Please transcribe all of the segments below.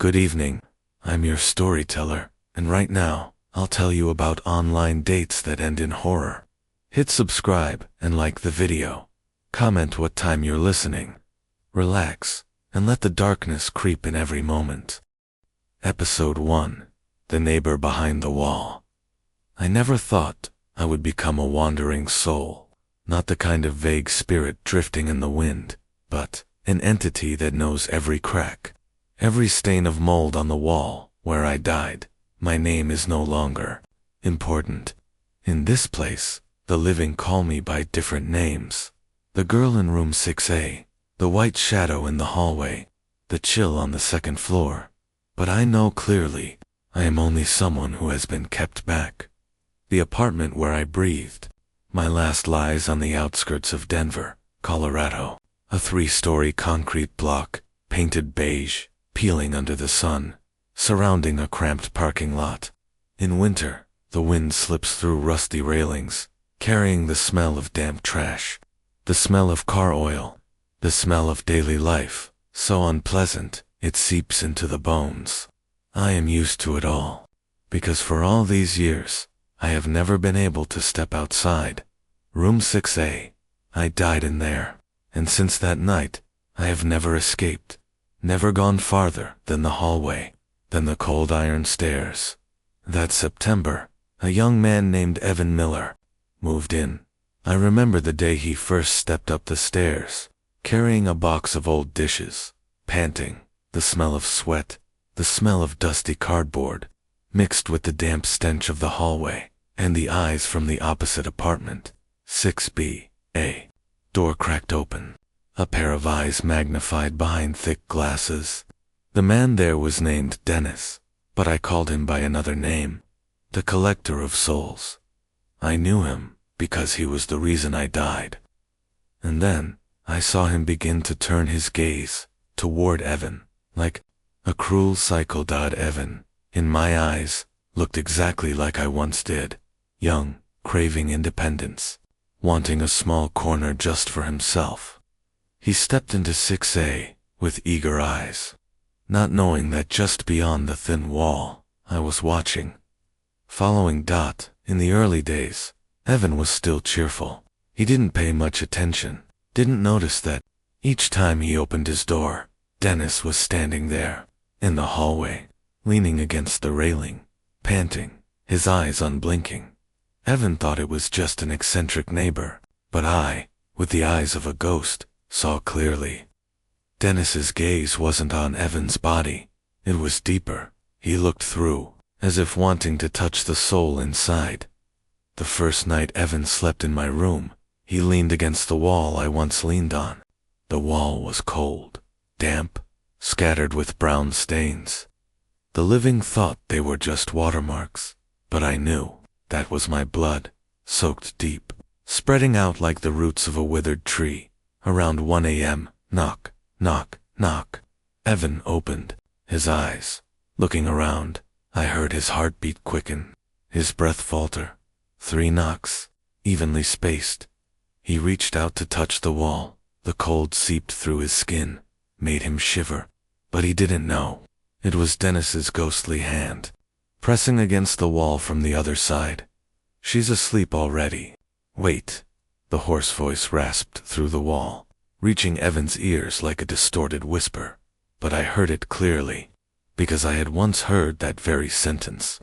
Good evening. I'm your storyteller, and right now, I'll tell you about online dates that end in horror. Hit subscribe and like the video. Comment what time you're listening. Relax, and let the darkness creep in every moment. Episode 1. The Neighbor Behind the Wall. I never thought I would become a wandering soul. Not the kind of vague spirit drifting in the wind, but an entity that knows every crack, every stain of mold on the wall where I died. My name is no longer important. In this place, the living call me by different names. The girl in room 6A, the white shadow in the hallway, the chill on the second floor. But I know clearly, I am only someone who has been kept back. The apartment where I breathed. My last lies on the outskirts of Denver, Colorado. A 3-story concrete block, painted beige, peeling under the sun, surrounding a cramped parking lot. In winter, the wind slips through rusty railings, carrying the smell of damp trash, the smell of car oil, the smell of daily life, so unpleasant, it seeps into the bones. I am used to it all, because for all these years, I have never been able to step outside. Room 6A. I died in there, and since that night, I have never escaped, never gone farther than the hallway, than the cold iron stairs. That September, a young man named Evan Miller moved in. I remember the day he first stepped up the stairs, carrying a box of old dishes, panting, the smell of sweat, the smell of dusty cardboard, mixed with the damp stench of the hallway, and the eyes from the opposite apartment, 6B, A. Door cracked open. A pair of eyes magnified behind thick glasses. The man there was named Dennis, but I called him by another name, the Collector of Souls. I knew him because he was the reason I died. And then, I saw him begin to turn his gaze toward Evan, like a cruel psycho. Evan, in my eyes, looked exactly like I once did, young, craving independence, wanting a small corner just for himself. He stepped into 6A with eager eyes, not knowing that just beyond the thin wall, I was watching. Following Dot, in the early days, Evan was still cheerful. He didn't pay much attention, didn't notice that each time he opened his door, Dennis was standing there, in the hallway, leaning against the railing, panting, his eyes unblinking. Evan thought it was just an eccentric neighbor, but I, with the eyes of a ghost, saw clearly. Dennis's gaze wasn't on Evan's body, it was deeper. He looked through, as if wanting to touch the soul inside. The first night Evan slept in my room, he leaned against the wall I once leaned on. The wall was cold, damp, scattered with brown stains. The living thought they were just watermarks, but I knew that was my blood, soaked deep, spreading out like the roots of a withered tree. Around 1 a.m., knock, knock, knock. Evan opened his eyes. Looking around, I heard his heartbeat quicken, his breath falter. 3 knocks, evenly spaced. He reached out to touch the wall. The cold seeped through his skin, made him shiver. But he didn't know. It was Dennis's ghostly hand, pressing against the wall from the other side. She's asleep already. Wait. The hoarse voice rasped through the wall, reaching Evan's ears like a distorted whisper. But I heard it clearly, because I had once heard that very sentence.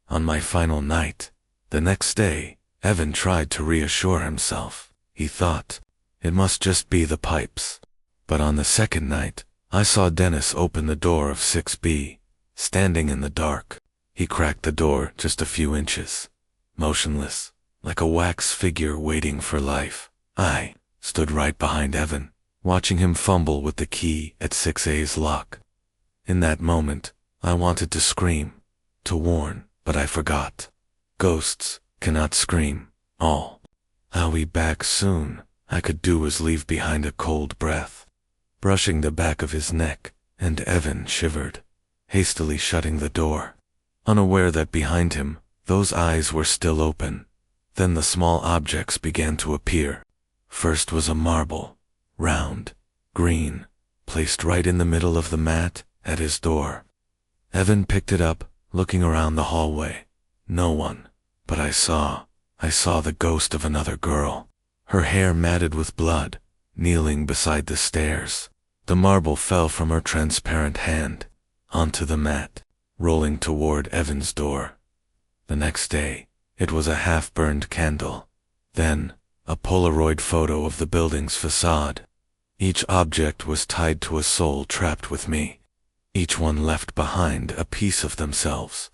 On my final night, the next day, Evan tried to reassure himself. He thought, it must just be the pipes. But on the second night, I saw Dennis open the door of 6B, standing in the dark. He cracked the door just a few inches, motionless, like a wax figure waiting for life. I stood right behind Evan, watching him fumble with the key at 6A's lock. In that moment, I wanted to scream, to warn, but I forgot. Ghosts cannot scream. All I'll be back soon, I could do was leave behind a cold breath, brushing the back of his neck, and Evan shivered, hastily shutting the door, unaware that behind him, those eyes were still open. Then the small objects began to appear. First was a marble, round, green, placed right in the middle of the mat, at his door. Evan picked it up, looking around the hallway. No one. But I saw the ghost of another girl. Her hair matted with blood, kneeling beside the stairs. The marble fell from her transparent hand, onto the mat, rolling toward Evan's door. The next day, it was a half-burned candle. Then, a Polaroid photo of the building's facade. Each object was tied to a soul trapped with me. Each one left behind a piece of themselves.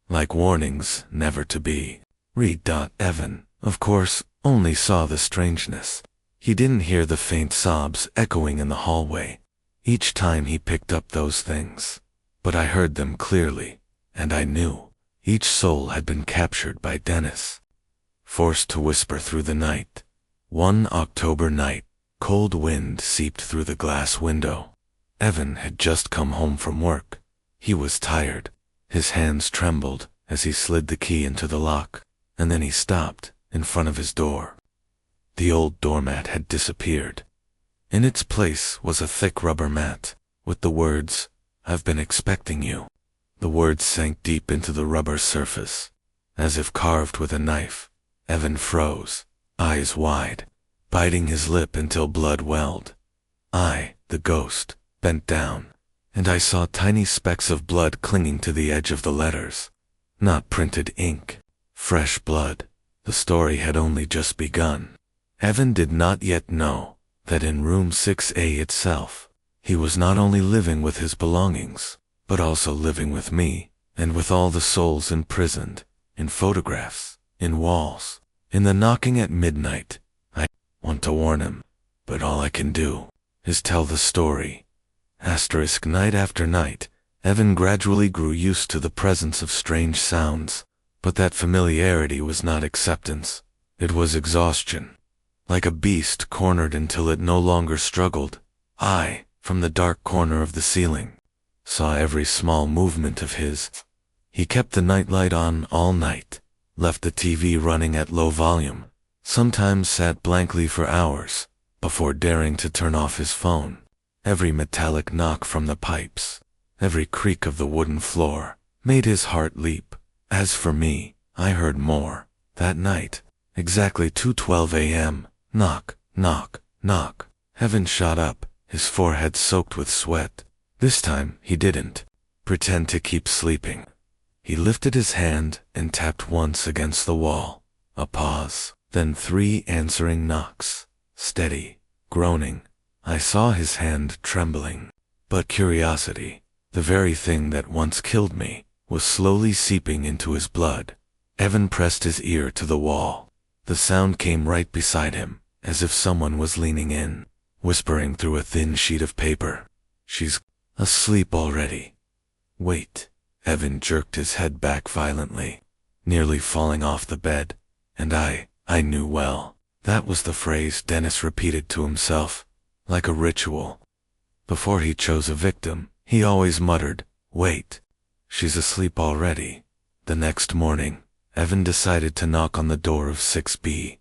Like warnings never to be. Read. Evan, of course, only saw the strangeness. He didn't hear the faint sobs echoing in the hallway each time he picked up those things. But I heard them clearly, and I knew each soul had been captured by Dennis. Forced to whisper through the night. One October night, cold wind seeped through the glass window. Evan had just come home from work. He was tired. His hands trembled as he slid the key into the lock, and then he stopped in front of his door. The old doormat had disappeared. In its place was a thick rubber mat, with the words, "I've been expecting you." The words sank deep into the rubber surface, as if carved with a knife. Evan froze, eyes wide, biting his lip until blood welled. I, the ghost, bent down, and I saw tiny specks of blood clinging to the edge of the letters. Not printed ink, fresh blood. The story had only just begun. Evan did not yet know that in room 6A itself, he was not only living with his belongings, but also living with me, and with all the souls imprisoned, in photographs, in walls, in the knocking at midnight. I want to warn him, but all I can do is tell the story. Night after night, Evan gradually grew used to the presence of strange sounds, but that familiarity was not acceptance. It was exhaustion. Like a beast cornered until it no longer struggled, I, from the dark corner of the ceiling, saw every small movement of his. He kept the nightlight on all night, left the TV running at low volume, sometimes sat blankly for hours, before daring to turn off his phone. Every metallic knock from the pipes, every creak of the wooden floor, made his heart leap. As for me, I heard more. That night, exactly 2:12 a.m., knock, knock, knock. Evan shot up, his forehead soaked with sweat. This time, he didn't pretend to keep sleeping. He lifted his hand and tapped once against the wall. A pause, then 3 answering knocks. Steady, groaning. I saw his hand trembling. But curiosity, the very thing that once killed me, was slowly seeping into his blood. Evan pressed his ear to the wall. The sound came right beside him, as if someone was leaning in, whispering through a thin sheet of paper. "She's asleep already." "Wait." Evan jerked his head back violently, nearly falling off the bed, and I knew well. That was the phrase Dennis repeated to himself, like a ritual. Before he chose a victim, he always muttered, "Wait. She's asleep already." The next morning, Evan decided to knock on the door of 6B.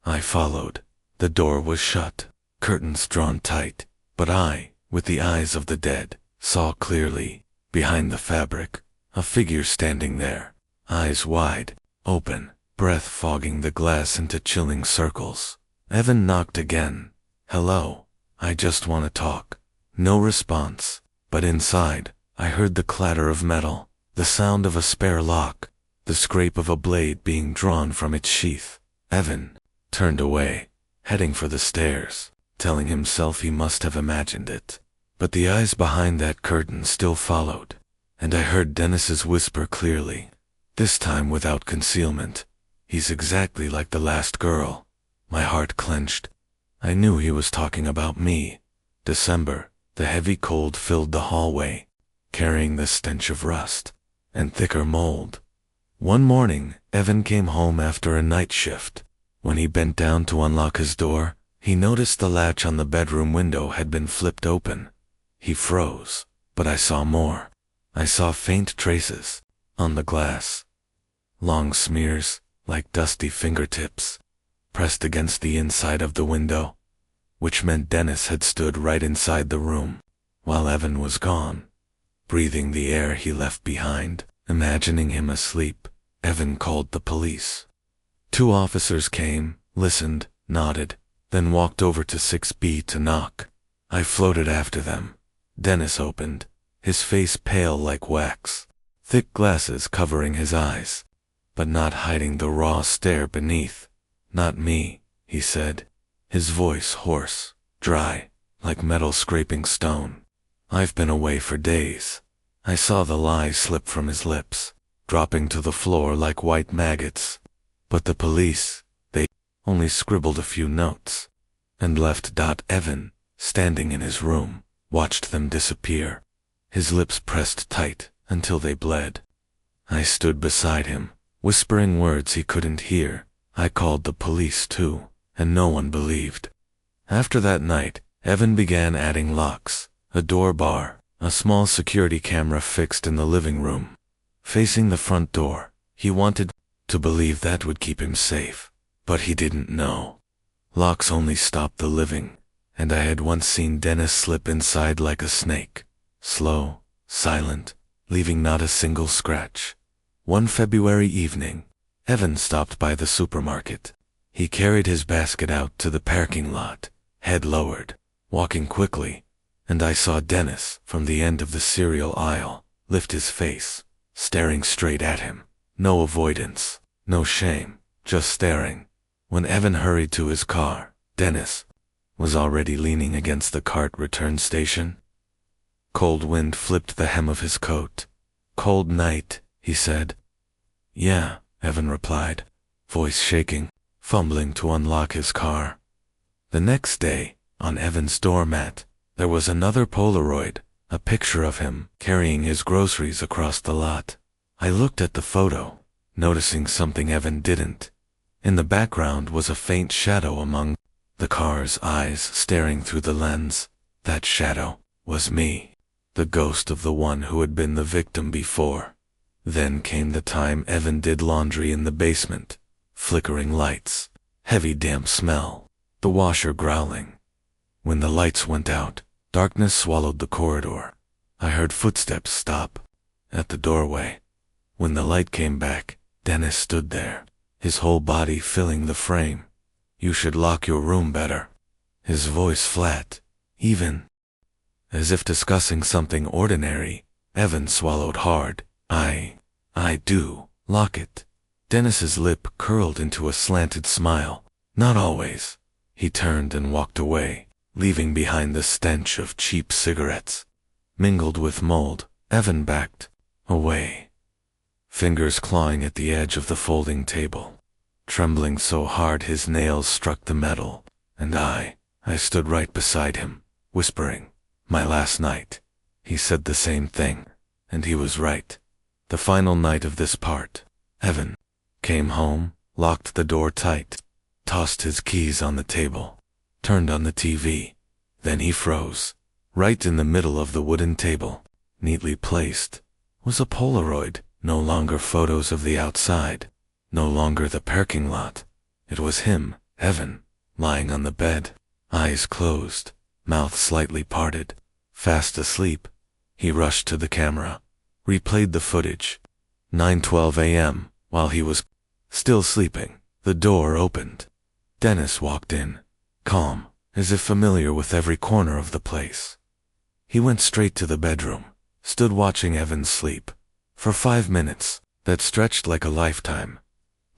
I followed. The door was shut, curtains drawn tight, but I, with the eyes of the dead, saw clearly, behind the fabric, a figure standing there, eyes wide, open, breath fogging the glass into chilling circles. Evan knocked again. "Hello, I just want to talk." No response, but inside, I heard the clatter of metal, the sound of a spare lock, the scrape of a blade being drawn from its sheath. Evan turned away, heading for the stairs, telling himself he must have imagined it. But the eyes behind that curtain still followed, and I heard Dennis's whisper clearly, this time without concealment. "He's exactly like the last girl." My heart clenched. I knew he was talking about me. December, the heavy cold filled the hallway, carrying the stench of rust and thicker mold. One morning, Evan came home after a night shift. When he bent down to unlock his door, he noticed the latch on the bedroom window had been flipped open. He froze, but I saw more. I saw faint traces on the glass. Long smears, like dusty fingertips, pressed against the inside of the window, which meant Dennis had stood right inside the room. While Evan was gone, breathing the air he left behind. Imagining him asleep, Evan called the police. 2 officers came, listened, nodded, then walked over to 6B to knock. I floated after them. Dennis opened, his face pale like wax, thick glasses covering his eyes, but not hiding the raw stare beneath. "Not me," he said, his voice hoarse, dry, like metal scraping stone. "I've been away for days." I saw the lies slip from his lips, dropping to the floor like white maggots. But the police, they only scribbled a few notes and left. Evan, standing in his room, watched them disappear, his lips pressed tight until they bled. I stood beside him, whispering words he couldn't hear. I called the police too, and no one believed. After that night, Evan began adding locks, a door bar, a small security camera fixed in the living room, facing the front door. He wanted to believe that would keep him safe, but he didn't know. Locks only stopped the living, and I had once seen Dennis slip inside like a snake, slow, silent, leaving not a single scratch. One February evening, Evan stopped by the supermarket. He carried his basket out to the parking lot, head lowered, walking quickly, and I saw Dennis, from the end of the cereal aisle, lift his face, staring straight at him. No avoidance, no shame, just staring. When Evan hurried to his car, Dennis was already leaning against the cart return station. Cold wind flipped the hem of his coat. "Cold night," he said. "Yeah," Evan replied, voice shaking, fumbling to unlock his car. The next day, on Evan's doormat, there was another Polaroid, a picture of him carrying his groceries across the lot. I looked at the photo, noticing something Evan didn't. In the background was a faint shadow among the car's eyes staring through the lens. That shadow was me, the ghost of the one who had been the victim before. Then came the time Evan did laundry in the basement. Flickering lights, heavy damp smell, the washer growling. When the lights went out, darkness swallowed the corridor. I heard footsteps stop at the doorway. When the light came back, Dennis stood there, his whole body filling the frame. "You should lock your room better." His voice flat, even, as if discussing something ordinary. Evan swallowed hard. I do lock it." Dennis's lip curled into a slanted smile. "Not always." He turned and walked away, leaving behind the stench of cheap cigarettes. Mingled with mold, Evan backed away, fingers clawing at the edge of the folding table, trembling so hard his nails struck the metal, and I stood right beside him, whispering, "My last night." He said the same thing, and he was right. The final night of this part, Evan came home, locked the door tight, tossed his keys on the table, turned on the TV. Then he froze. Right in the middle of the wooden table, neatly placed, was a Polaroid. No longer photos of the outside, no longer the parking lot. It was him, Evan, lying on the bed, eyes closed, mouth slightly parted, fast asleep. He rushed to the camera, replayed the footage. 9:12 a.m., while he was still sleeping, the door opened. Dennis walked in, calm, as if familiar with every corner of the place. He went straight to the bedroom, stood watching Evan sleep. For 5 minutes, that stretched like a lifetime.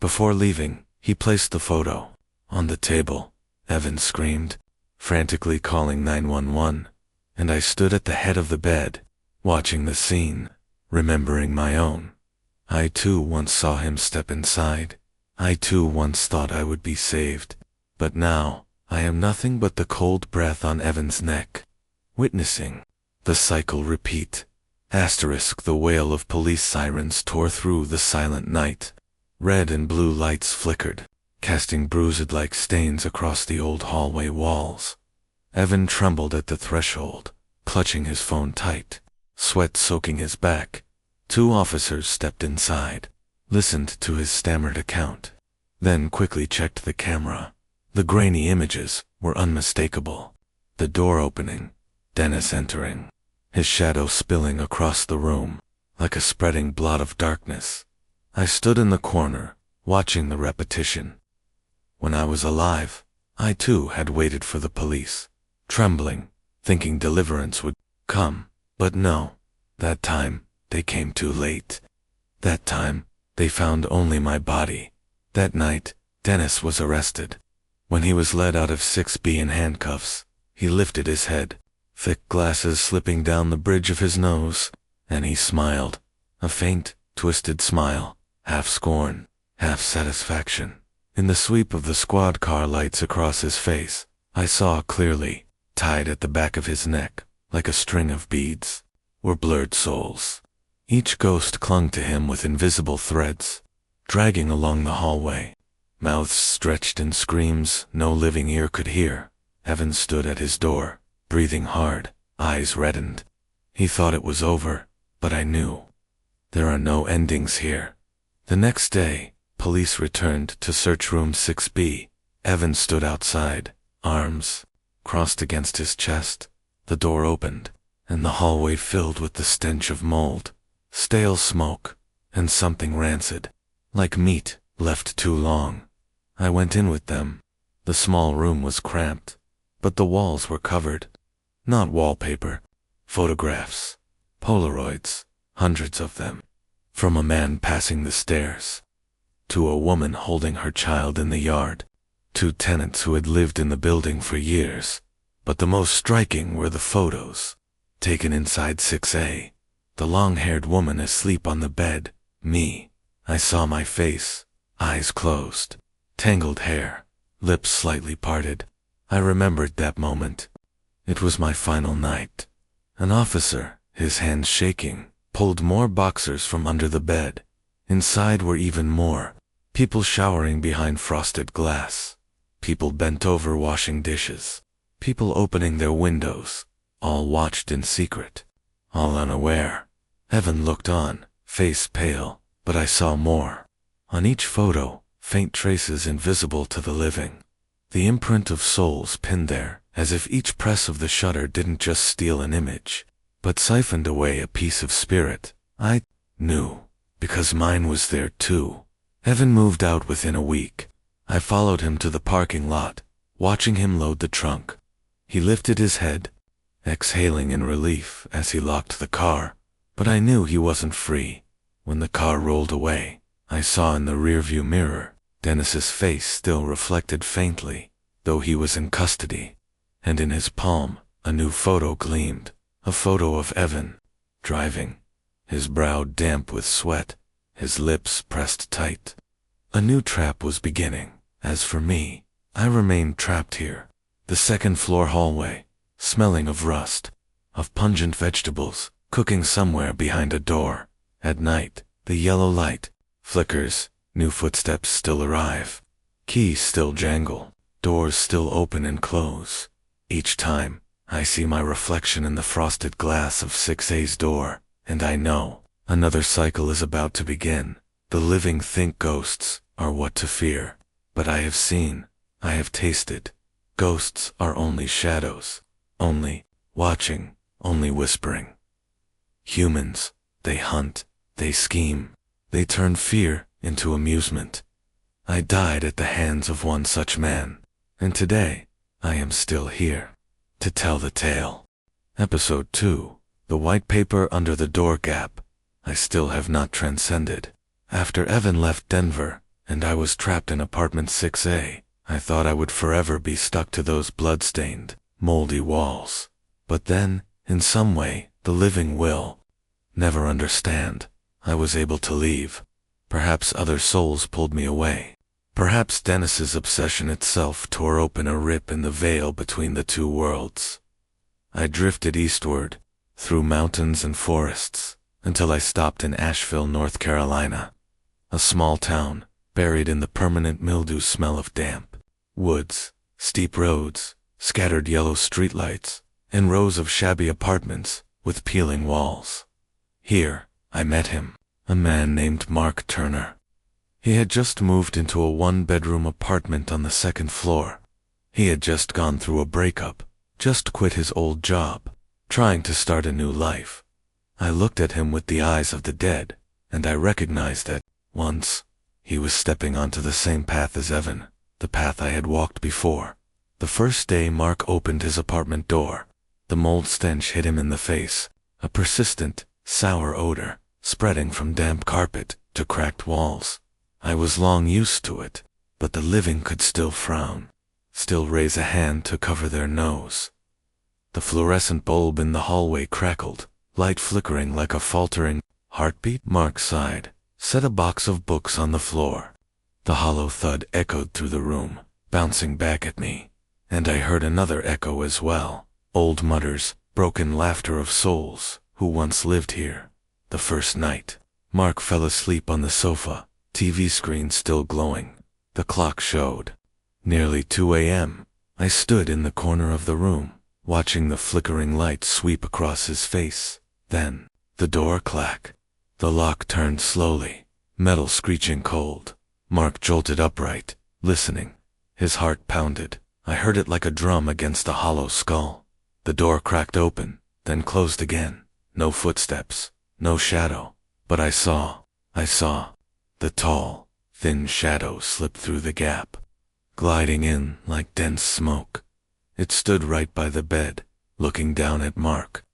Before leaving, he placed the photo on the table. Evan screamed, frantically calling 911, and I stood at the head of the bed, watching the scene, remembering my own. I too once saw him step inside. I too once thought I would be saved. But now, I am nothing but the cold breath on Evan's neck, witnessing the cycle repeat. The wail of police sirens tore through the silent night. Red and blue lights flickered, casting bruised-like stains across the old hallway walls. Evan trembled at the threshold, clutching his phone tight, sweat soaking his back. 2 officers stepped inside, listened to his stammered account, then quickly checked the camera. The grainy images were unmistakable. The door opening, Dennis entering, his shadow spilling across the room, like a spreading blot of darkness. I stood in the corner, watching the repetition. When I was alive, I too had waited for the police, trembling, thinking deliverance would come, but no. That time, they came too late. That time, they found only my body. That night, Dennis was arrested. When he was led out of 6B in handcuffs, he lifted his head, thick glasses slipping down the bridge of his nose, and he smiled, a faint, twisted smile, half scorn, half satisfaction. In the sweep of the squad car lights across his face, I saw clearly, tied at the back of his neck, like a string of beads, were blurred souls. Each ghost clung to him with invisible threads, dragging along the hallway. Mouths stretched in screams no living ear could hear. Evan stood at his door, breathing hard, eyes reddened. He thought it was over, but I knew. There are no endings here. The next day, police returned to search room 6B. Evan stood outside, arms crossed against his chest. The door opened, and the hallway filled with the stench of mold, stale smoke, and something rancid, like meat left too long. I went in with them. The small room was cramped, but the walls were covered. Not wallpaper, photographs, Polaroids, hundreds of them. From a man passing the stairs, to a woman holding her child in the yard, to tenants who had lived in the building for years. But the most striking were the photos, taken inside 6A. The long-haired woman asleep on the bed, me. I saw my face, eyes closed, tangled hair, lips slightly parted. I remembered that moment. It was my final night. An officer, his hands shaking, pulled more boxers from under the bed. Inside were even more. People showering behind frosted glass. People bent over washing dishes. People opening their windows. All watched in secret. All unaware. Evan looked on, face pale, but I saw more. On each photo, faint traces invisible to the living. The imprint of souls pinned there, as if each press of the shutter didn't just steal an image, but siphoned away a piece of spirit. I knew, because mine was there too. Evan moved out within a week. I followed him to the parking lot, watching him load the trunk. He lifted his head, exhaling in relief as he locked the car, but I knew he wasn't free. When the car rolled away, I saw in the rearview mirror, Dennis's face still reflected faintly, though he was in custody, and in his palm, a new photo gleamed, a photo of Evan, driving, his brow damp with sweat, his lips pressed tight. A new trap was beginning. As for me, I remained trapped here, the second-floor hallway, smelling of rust, of pungent vegetables, cooking somewhere behind a door. At night, the yellow light flickers, new footsteps still arrive, keys still jangle, doors still open and close. Each time, I see my reflection in the frosted glass of 6A's door, and I know another cycle is about to begin. The living think ghosts are what to fear, but I have seen, I have tasted. Ghosts are only shadows, only watching, only whispering. Humans, they hunt, they scheme, they turn fear into amusement. I died at the hands of one such man, and today, I am still here, to tell the tale. Episode 2, The White Paper Under the Door Gap. I still have not transcended. After Evan left Denver, and I was trapped in apartment 6A, I thought I would forever be stuck to those blood-stained, moldy walls. But then, in some way, the living will never understand. I was able to leave. Perhaps other souls pulled me away. Perhaps Dennis's obsession itself tore open a rip in the veil between the two worlds. I drifted eastward, through mountains and forests, until I stopped in Asheville, North Carolina. A small town, buried in the permanent mildew smell of damp. Woods, steep roads, scattered yellow streetlights, and rows of shabby apartments with peeling walls. Here, I met him, a man named Mark Turner. He had just moved into a one-bedroom apartment on the second floor. He had just gone through a breakup, just quit his old job, trying to start a new life. I looked at him with the eyes of the dead, and I recognized that, once, he was stepping onto the same path as Evan, the path I had walked before. The first day Mark opened his apartment door, the mold stench hit him in the face, a persistent, sour odor, spreading from damp carpet to cracked walls. I was long used to it, but the living could still frown, still raise a hand to cover their nose. The fluorescent bulb in the hallway crackled, light flickering like a faltering heartbeat. Mark sighed, set a box of books on the floor. The hollow thud echoed through the room, bouncing back at me, and I heard another echo as well, old mutters, broken laughter of souls who once lived here. The first night, Mark fell asleep on the sofa, TV screen still glowing. The clock showed nearly 2 a.m. I stood in the corner of the room, watching the flickering light sweep across his face. Then, the door clack. The lock turned slowly, metal screeching cold. Mark jolted upright, listening. His heart pounded. I heard it like a drum against a hollow skull. The door cracked open, then closed again. No footsteps, no shadow. But I saw. The tall, thin shadow slip through the gap, gliding in like dense smoke. It stood right by the bed, looking down at Mark.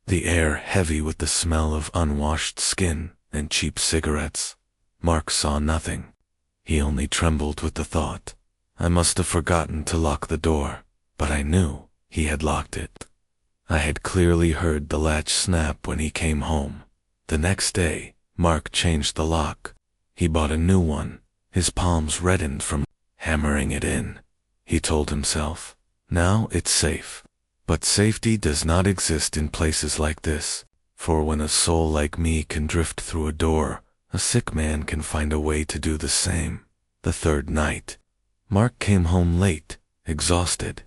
The air heavy with the smell of unwashed skin and cheap cigarettes. Mark saw nothing. He only trembled with the thought. I must have forgotten to lock the door, but I knew he had locked it. I had clearly heard the latch snap when he came home. The next day, Mark changed the lock. He bought a new one. His palms reddened from hammering it in. He told himself, now it's safe. But safety does not exist in places like this, for when a soul like me can drift through a door, a sick man can find a way to do the same. The third night, Mark came home late, exhausted.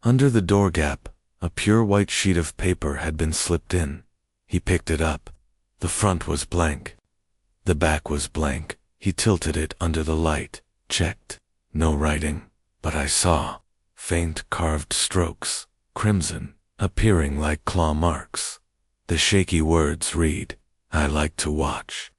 Under the door gap, a pure white sheet of paper had been slipped in. He picked it up. The front was blank. The back was blank. He tilted it under the light, checked. No writing, but I saw faint carved strokes, crimson, appearing like claw marks. The shaky words read, I like to watch.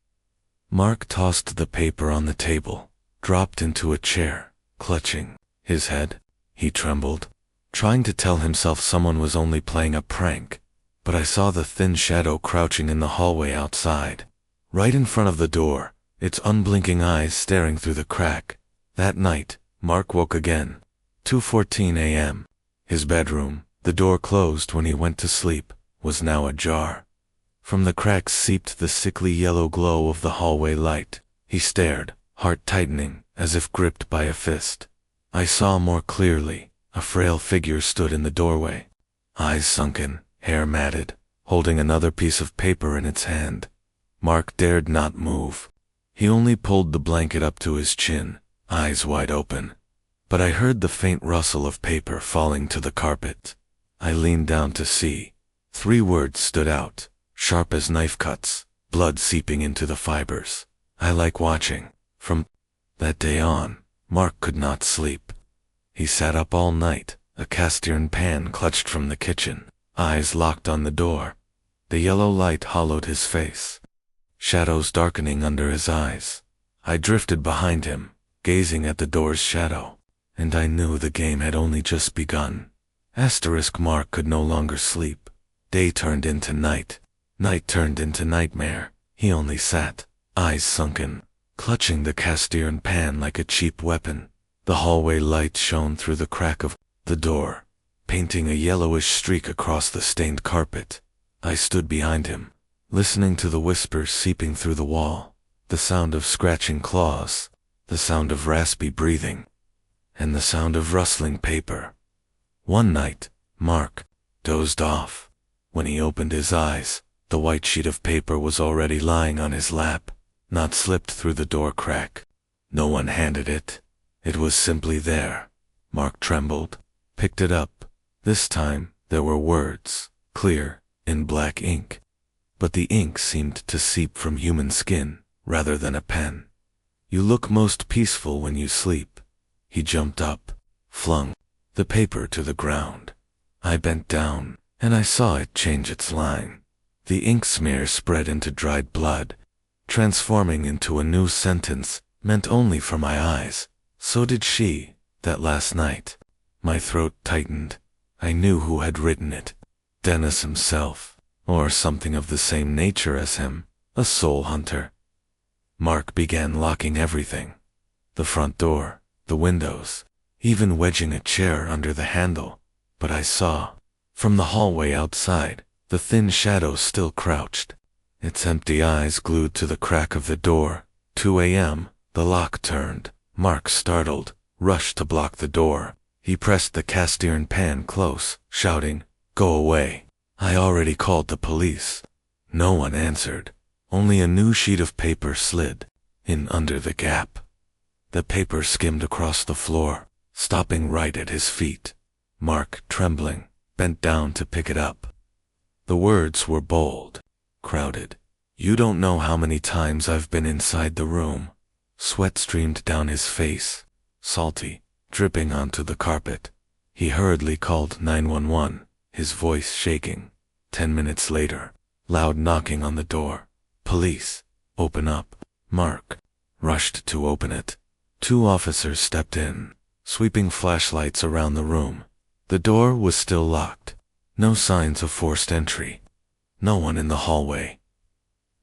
Mark tossed the paper on the table, dropped into a chair, clutching his head. He trembled, trying to tell himself someone was only playing a prank, but I saw the thin shadow crouching in the hallway outside, right in front of the door, its unblinking eyes staring through the crack. That night, Mark woke again. 2:14 a.m. His bedroom, the door closed when he went to sleep, was now ajar. From the cracks seeped the sickly yellow glow of the hallway light. He stared, heart tightening, as if gripped by a fist. I saw more clearly. A frail figure stood in the doorway, eyes sunken, hair matted, holding another piece of paper in its hand. Mark dared not move. He only pulled the blanket up to his chin, eyes wide open. But I heard the faint rustle of paper falling to the carpet. I leaned down to see. 3 words stood out, sharp as knife cuts, blood seeping into the fibers. I like watching. From that day on, Mark could not sleep. He sat up all night, a cast iron pan clutched from the kitchen, eyes locked on the door. The yellow light hollowed his face, shadows darkening under his eyes. I drifted behind him, gazing at the door's shadow, and I knew the game had only just begun. Mark could no longer sleep. Day turned into night. Night turned into nightmare. He only sat, eyes sunken, clutching the cast iron pan like a cheap weapon. The hallway light shone through the crack of the door, painting a yellowish streak across the stained carpet. I stood behind him, listening to the whispers seeping through the wall, the sound of scratching claws, the sound of raspy breathing, and the sound of rustling paper. One night, Mark dozed off. When he opened his eyes, the white sheet of paper was already lying on his lap, not slipped through the door crack. No one handed it. It was simply there. Mark trembled, picked it up. This time, there were words, clear, in black ink. But the ink seemed to seep from human skin, rather than a pen. You look most peaceful when you sleep. He jumped up, flung the paper to the ground. I bent down and I saw it change its line. The ink smear spread into dried blood, transforming into a new sentence meant only for my eyes. So did she, that last night. My throat tightened. I knew who had written it. Dennis himself, or something of the same nature as him, a soul hunter. Mark began locking everything. The front door, the windows, even wedging a chair under the handle. But I saw, from the hallway outside, the thin shadow still crouched, its empty eyes glued to the crack of the door. 2 a.m., the lock turned. Mark, startled, rushed to block the door. He pressed the cast iron pan close, shouting, "Go away. I already called the police." No one answered. Only a new sheet of paper slid in under the gap. The paper skimmed across the floor, stopping right at his feet. Mark, trembling, bent down to pick it up. The words were bold, crowded. "You don't know how many times I've been inside the room." Sweat streamed down his face, salty, dripping onto the carpet. He hurriedly called 911, his voice shaking. 10 minutes later, loud knocking on the door. "Police, open up." Mark rushed to open it. 2 officers stepped in, sweeping flashlights around the room. The door was still locked. No signs of forced entry. No one in the hallway.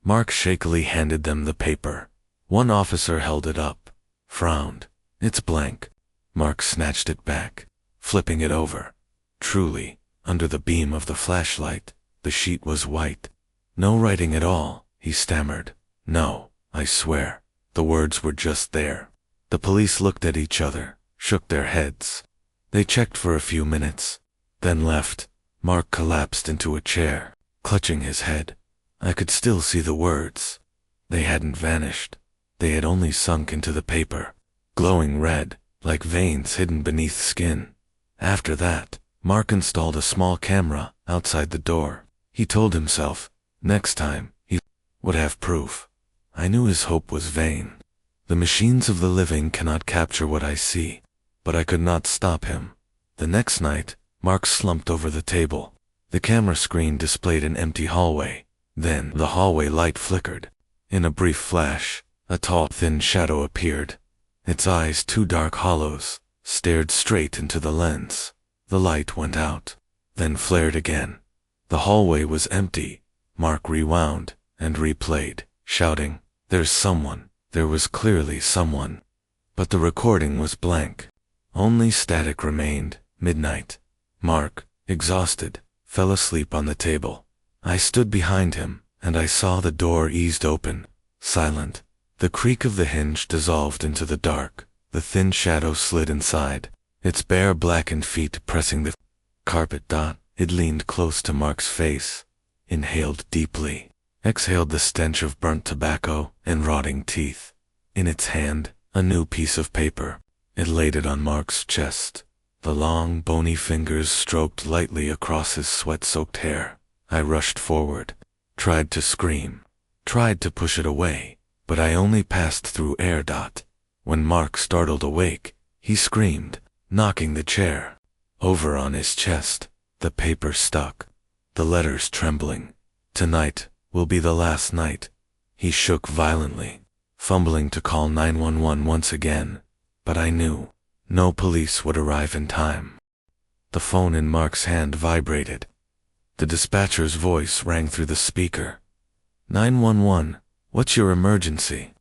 Mark shakily handed them the paper. One officer held it up, frowned. "It's blank." Mark snatched it back, flipping it over. Truly, under the beam of the flashlight, the sheet was white. "No writing at all," he stammered. "No, I swear." The words were just there. The police looked at each other, shook their heads. They checked for a few minutes, then left. Mark collapsed into a chair, clutching his head. I could still see the words. They hadn't vanished. They had only sunk into the paper, glowing red, like veins hidden beneath skin. After that, Mark installed a small camera outside the door. He told himself, next time, he would have proof. I knew his hope was vain. The machines of the living cannot capture what I see, but I could not stop him. The next night, Mark slumped over the table. The camera screen displayed an empty hallway. Then the hallway light flickered. In a brief flash, a tall, thin shadow appeared. Its eyes, 2 dark hollows, stared straight into the lens. The light went out, then flared again. The hallway was empty. Mark rewound and replayed, shouting, "There's someone." There was clearly someone. But the recording was blank. Only static remained. Midnight. Mark, exhausted, fell asleep on the table. I stood behind him, and I saw the door eased open, silent. The creak of the hinge dissolved into the dark. The thin shadow slid inside, its bare blackened feet pressing the carpet. It leaned close to Mark's face, inhaled deeply, exhaled the stench of burnt tobacco and rotting teeth. In its hand, a new piece of paper. It laid it on Mark's chest. The long, bony fingers stroked lightly across his sweat-soaked hair. I rushed forward, tried to scream, tried to push it away, but I only passed through air. When Mark startled awake, he screamed, knocking the chair over on his chest. The paper stuck, the letters trembling. "Tonight will be the last night." He shook violently, fumbling to call 911 once again, but I knew no police would arrive in time. The phone in Mark's hand vibrated. The dispatcher's voice rang through the speaker. 911, what's your emergency?"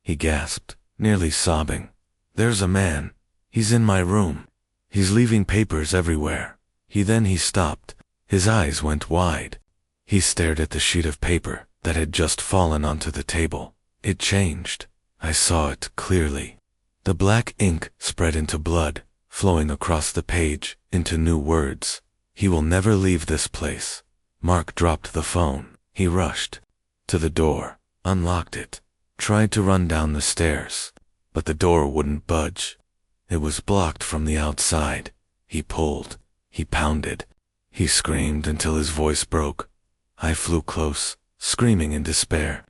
He gasped, nearly sobbing. "There's a man. He's in my room. He's leaving papers everywhere." He stopped. His eyes went wide. He stared at the sheet of paper that had just fallen onto the table. It changed. I saw it clearly. The black ink spread into blood, flowing across the page, into new words. "He will never leave this place." Mark dropped the phone. He rushed to the door, unlocked it, tried to run down the stairs, but the door wouldn't budge. It was blocked from the outside. He pulled, he pounded, he screamed until his voice broke. I flew close, screaming in despair.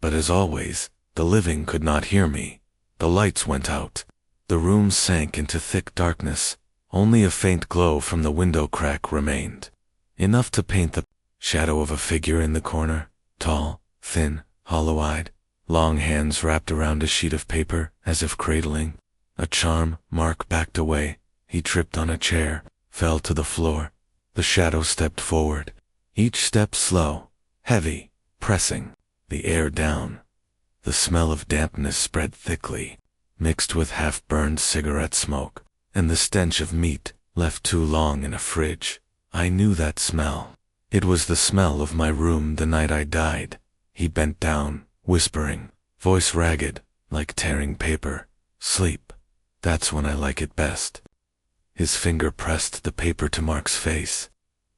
But as always, the living could not hear me. The lights went out. The room sank into thick darkness. Only a faint glow from the window crack remained. enough to paint the shadow of a figure in the corner, tall, thin, hollow-eyed, long hands wrapped around a sheet of paper as if cradling a charm. Mark backed away. He tripped on a chair, fell to the floor. The shadow stepped forward, each step slow, heavy, pressing the air down. The smell of dampness spread thickly, mixed with half-burned cigarette smoke, and the stench of meat left too long in a fridge. I knew that smell. It was the smell of my room the night I died. He bent down, whispering, voice ragged, like tearing paper. Sleep. That's when I like it best. His finger pressed the paper to Mark's face.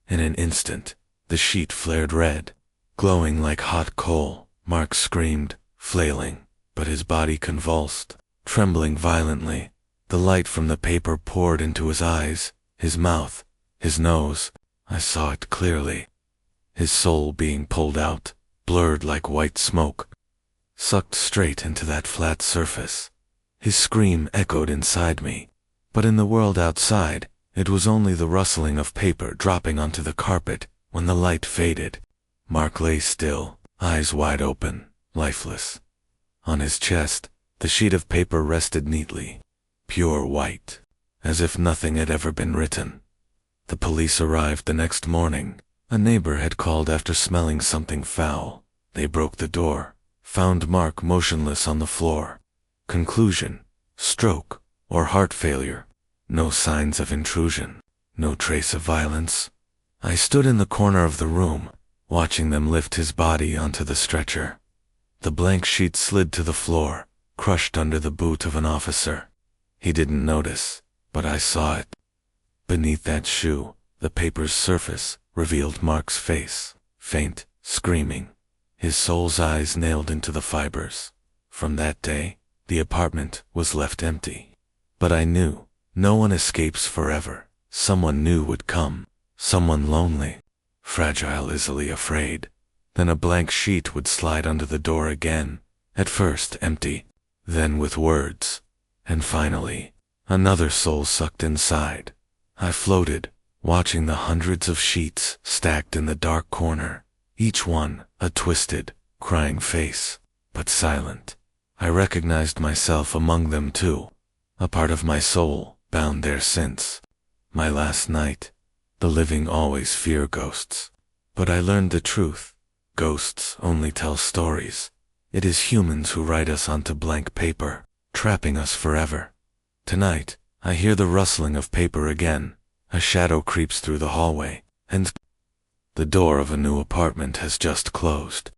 In an instant, the sheet flared red, glowing like hot coal. Mark screamed, flailing, but his body convulsed, trembling violently. The light from the paper poured into his eyes, his mouth, his nose. I saw it clearly. His soul being pulled out, blurred like white smoke, sucked straight into that flat surface. His scream echoed inside me, but in the world outside, it was only the rustling of paper dropping onto the carpet when the light faded. Mark lay still, eyes wide open, lifeless. On his chest, the sheet of paper rested neatly, pure white, as if nothing had ever been written. The police arrived the next morning. A neighbor had called after smelling something foul. They broke the door, found Mark motionless on the floor. Conclusion: stroke or heart failure. No signs of intrusion, no trace of violence. I stood in the corner of the room, watching them lift his body onto the stretcher. The blank sheet slid to the floor, crushed under the boot of an officer. He didn't notice, but I saw it. Beneath that shoe, the paper's surface revealed Mark's face, faint, screaming, his soul's eyes nailed into the fibers. From that day, the apartment was left empty. But I knew, no one escapes forever. Someone new would come, someone lonely, fragile, easily afraid. Then a blank sheet would slide under the door again, at first empty, then with words, and finally, another soul sucked inside. I floated, watching the hundreds of sheets stacked in the dark corner, each one a twisted, crying face, but silent. I recognized myself among them too, a part of my soul, bound there since my last night. The living always fear ghosts, but I learned the truth. Ghosts only tell stories. It is humans who write us onto blank paper, trapping us forever. Tonight, I hear the rustling of paper again. A shadow creeps through the hallway, and the door of a new apartment has just closed.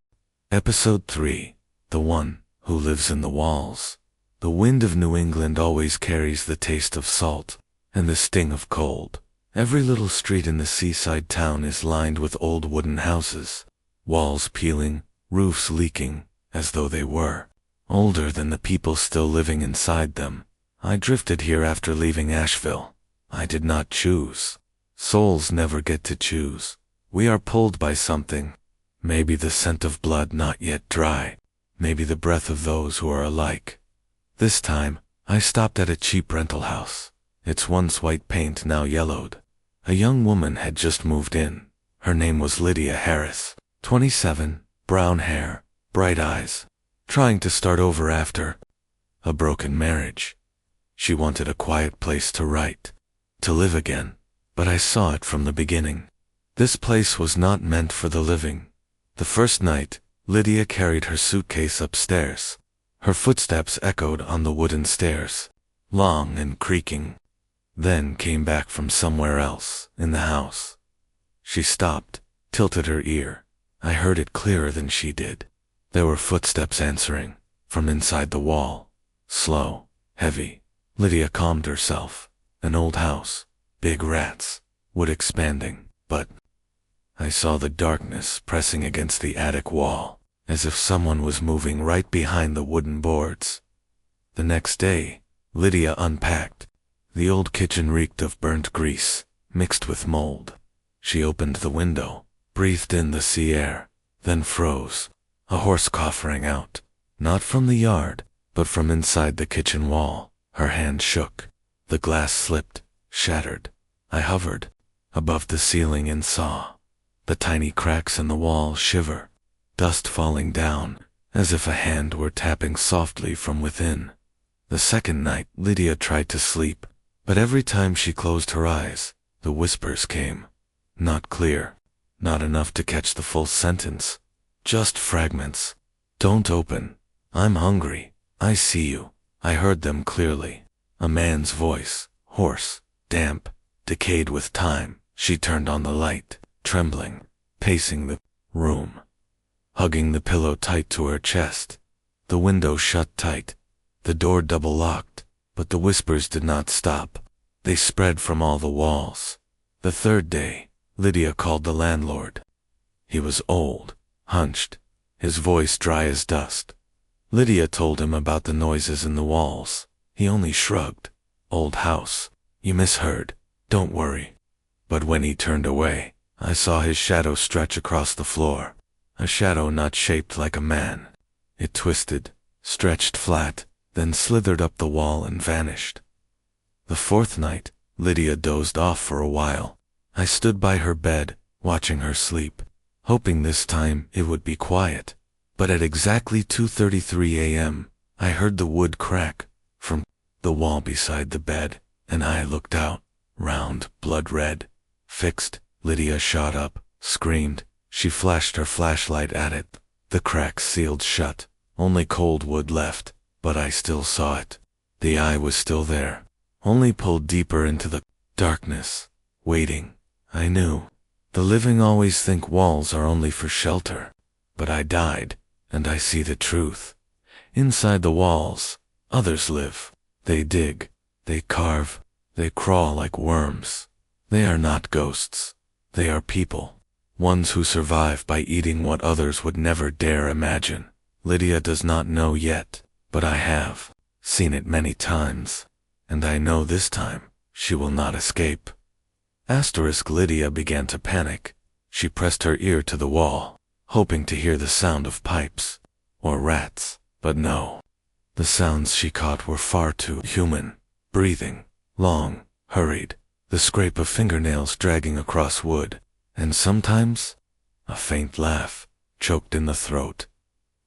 Episode 3. The One Who Lives in the Walls. The wind of New England always carries the taste of salt and the sting of cold. Every little street in the seaside town is lined with old wooden houses, walls peeling, roofs leaking, as though they were older than the people still living inside them. I drifted here after leaving Asheville. I did not choose. Souls never get to choose. We are pulled by something. Maybe the scent of blood not yet dry. Maybe the breath of those who are alike. This time, I stopped at a cheap rental house. Its once white paint now yellowed. A young woman had just moved in. Her name was Lydia Harris, 27, brown hair, bright eyes, trying to start over after a broken marriage. She wanted a quiet place to write, to live again, but I saw it from the beginning. This place was not meant for the living. The first night, Lydia carried her suitcase upstairs. Her footsteps echoed on the wooden stairs, long and creaking, then came back from somewhere else in the house. She stopped, tilted her ear. I heard it clearer than she did. There were footsteps answering, from inside the wall, slow, heavy. Lydia calmed herself. An old house, big rats, wood expanding, but I saw the darkness pressing against the attic wall, as if someone was moving right behind the wooden boards. The next day, Lydia unpacked. The old kitchen reeked of burnt grease, mixed with mold. She opened the window, breathed in the sea air, then froze. A horse cough rang out, not from the yard, but from inside the kitchen wall. Her hand shook. The glass slipped, shattered. I hovered above the ceiling and saw The tiny cracks in the wall shiver, dust falling down, as if a hand were tapping softly from within. The second night, Lydia tried to sleep, but every time she closed her eyes, the whispers came. Not clear, not enough to catch the full sentence. Just fragments. Don't open. I'm hungry. I see you. I heard them clearly. A man's voice, hoarse, damp, decayed with time. She turned on the light, trembling, pacing the room, hugging the pillow tight to her chest. The window shut tight, the door double locked, but the whispers did not stop. They spread from all the walls. The third day, Lydia called the landlord. He was old, hunched, his voice dry as dust. Lydia told him about the noises in the walls. He only shrugged. Old house. You misheard. Don't worry. But when he turned away, I saw his shadow stretch across the floor. A shadow not shaped like a man. It twisted, stretched flat, then slithered up the wall and vanished. The fourth night, Lydia dozed off for a while. I stood by her bed, watching her sleep, hoping this time it would be quiet. But at exactly 2:33 a.m., I heard the wood crack from the wall beside the bed, and I looked out, round, blood red, fixed. Lydia shot up, screamed. She flashed her flashlight at it. The crack sealed shut, only cold wood left, but I still saw it. The eye was still there, only pulled deeper into the darkness, waiting. I knew. The living always think walls are only for shelter. But I died, and I see the truth. Inside the walls, others live. They dig, they carve, they crawl like worms. They are not ghosts. They are people. Ones who survive by eating what others would never dare imagine. Lydia does not know yet, but I have seen it many times. And I know this time, she will not escape. Lydia began to panic. She pressed her ear to the wall, hoping to hear the sound of pipes or rats, but no. The sounds she caught were far too human. Breathing, long, hurried, the scrape of fingernails dragging across wood, and sometimes a faint laugh, choked in the throat.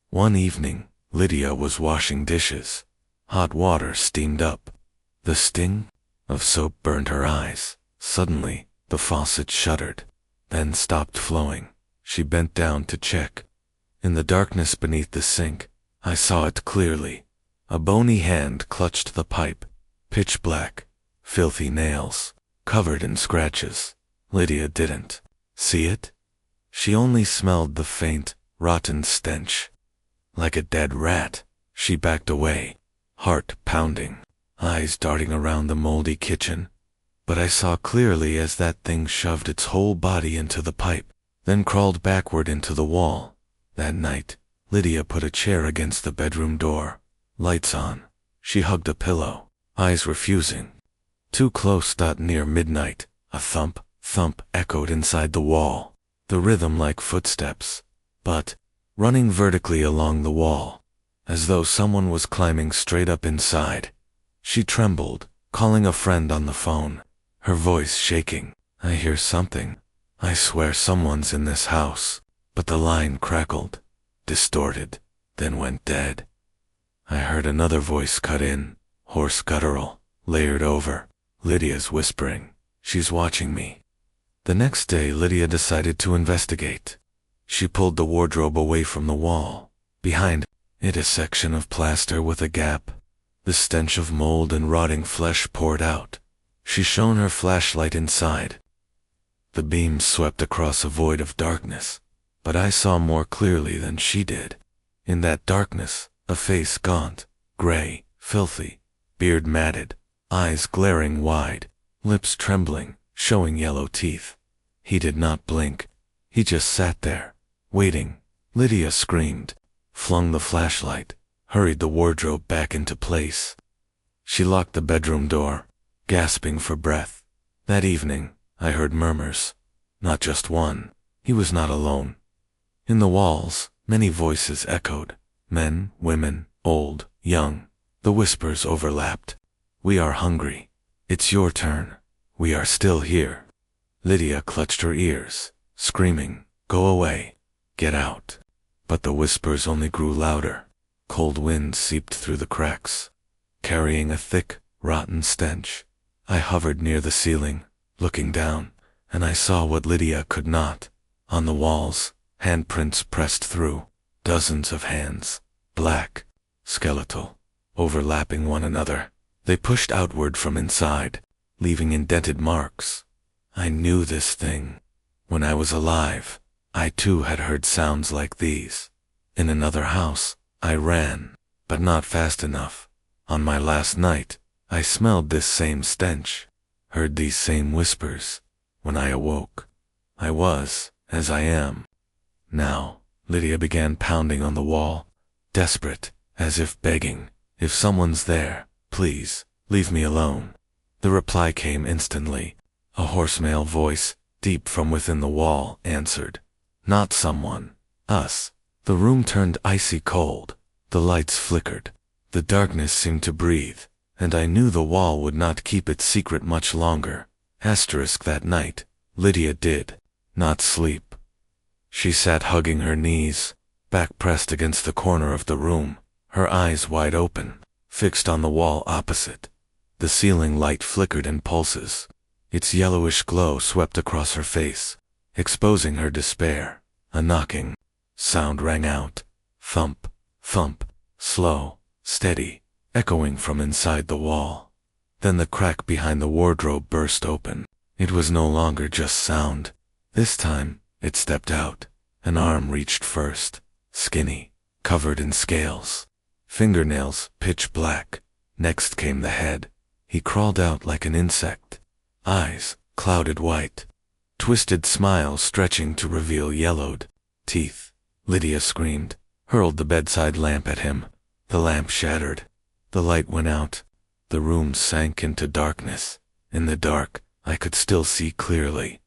One evening, Lydia was washing dishes. Hot water steamed up. The sting of soap burned her eyes. Suddenly, the faucet shuddered, then stopped flowing. She bent down to check. In the darkness beneath the sink, I saw it clearly. A bony hand clutched the pipe, pitch black, filthy nails, covered in scratches. Lydia didn't see it. She only smelled the faint, rotten stench. Like a dead rat, she backed away, heart pounding, eyes darting around the moldy kitchen. But I saw clearly as that thing shoved its whole body into the pipe, then crawled backward into the wall. That night, Lydia put a chair against the bedroom door. Lights on. She hugged a pillow, eyes refusing. Too close. Near midnight, a thump, thump echoed inside the wall. The rhythm like footsteps, but running vertically along the wall, as though someone was climbing straight up inside. She trembled, calling a friend on the phone, her voice shaking. I hear something. I swear someone's in this house. But the line crackled, distorted, then went dead. I heard another voice cut in, hoarse guttural, layered over. Lydia's whispering. She's watching me. The next day, Lydia decided to investigate. She pulled the wardrobe away from the wall. Behind it, a section of plaster with a gap. The stench of mold and rotting flesh poured out. She shone her flashlight inside. The beam swept across a void of darkness, but I saw more clearly than she did. In that darkness, a face gaunt, gray, filthy, beard matted, eyes glaring wide, lips trembling, showing yellow teeth. He did not blink. He just sat there, waiting. Lydia screamed, flung the flashlight, hurried the wardrobe back into place. She locked the bedroom door, gasping for breath. That evening, I heard murmurs. Not just one. He was not alone. In the walls, many voices echoed. Men, women, old, young. The whispers overlapped. We are hungry. It's your turn. We are still here. Lydia clutched her ears. screaming, "Go away! Get out!" But the whispers only grew louder. Cold wind seeped through the cracks, carrying a thick, rotten stench. I hovered near the ceiling, looking down, and I saw what Lydia could not. On the walls, handprints pressed through, dozens of hands, black, skeletal, overlapping one another. They pushed outward from inside, leaving indented marks. I knew this thing. When I was alive, I too had heard sounds like these. In another house, I ran, but not fast enough. On my last night, I smelled this same stench, heard these same whispers. When I awoke, I was, as I am now. Lydia began pounding on the wall, desperate, as if begging, "If someone's there, please, leave me alone." The reply came instantly. A hoarse male voice, deep from within the wall, answered. "Not someone. Us." The room turned icy cold. The lights flickered. The darkness seemed to breathe, and I knew the wall would not keep its secret much longer. That night, Lydia did not sleep. She sat hugging her knees, back pressed against the corner of the room, her eyes wide open, fixed on the wall opposite. The ceiling light flickered in pulses. Its yellowish glow swept across her face, exposing her despair. A knocking sound rang out. Thump, thump, slow, steady, echoing from inside the wall. Then the crack behind the wardrobe burst open. It was no longer just sound. This time, it stepped out. An arm reached first, skinny, covered in scales, fingernails pitch black. Next came the head. He crawled out like an insect. Eyes, clouded white. Twisted smile stretching to reveal yellowed teeth. Lydia screamed, hurled the bedside lamp at him. The lamp shattered. The light went out. The room sank into darkness. In the dark, I could still see clearly.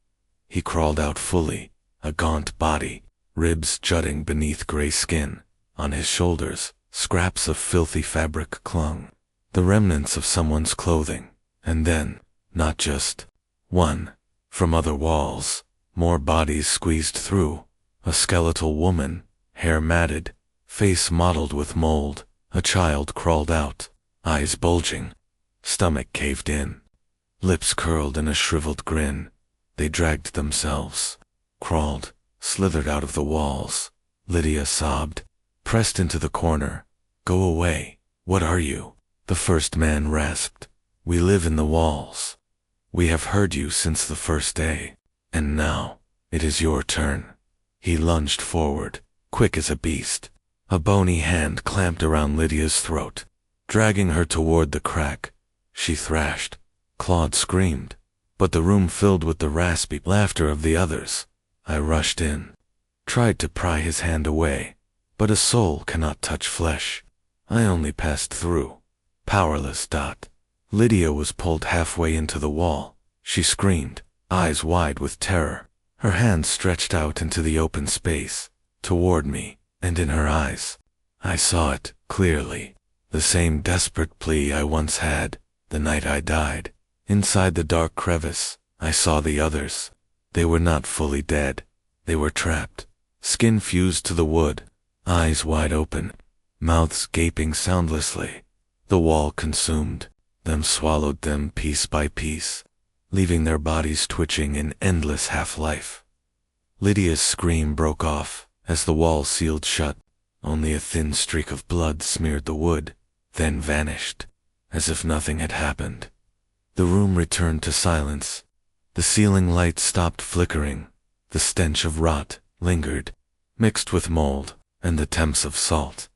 He crawled out fully, a gaunt body, ribs jutting beneath gray skin. On his shoulders, scraps of filthy fabric clung, the remnants of someone's clothing. And then, not just one, from other walls, more bodies squeezed through. A skeletal woman, hair matted, face mottled with mold. A child crawled out, eyes bulging, stomach caved in, lips curled in a shriveled grin. They dragged themselves, crawled, slithered out of the walls. Lydia sobbed, pressed into the corner. "Go away. What are you?" The first man rasped. "We live in the walls. We have heard you since the first day. And now, it is your turn." He lunged forward, quick as a beast. A bony hand clamped around Lydia's throat, dragging her toward the crack. She thrashed. Claude screamed, but the room filled with the raspy laughter of the others. I rushed in, tried to pry his hand away, but a soul cannot touch flesh. I only passed through, powerless. Lydia was pulled halfway into the wall. She screamed, eyes wide with terror. Her hands stretched out into the open space, toward me, and in her eyes, I saw it clearly. The same desperate plea I once had, the night I died. Inside the dark crevice, I saw the others. They were not fully dead. They were trapped, skin fused to the wood, eyes wide open, mouths gaping soundlessly. The wall consumed them, swallowed them piece by piece, leaving their bodies twitching in endless half-life. Lydia's scream broke off as the wall sealed shut. Only a thin streak of blood smeared the wood, then vanished, as if nothing had happened. The room returned to silence. The ceiling lights stopped flickering. The stench of rot lingered, mixed with mold and the temps of salt.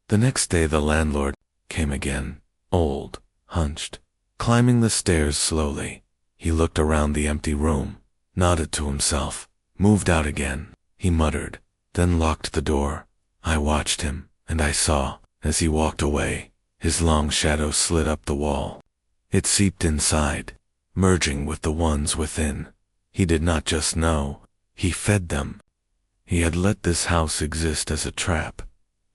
The next day the landlord came again, old, hunched, climbing the stairs slowly. He looked around the empty room, nodded to himself, moved out again. He muttered, then locked the door. I watched him, and I saw, as he walked away, his long shadow slid up the wall. It seeped inside, merging with the ones within. He did not just know, he fed them. He had let this house exist as a trap.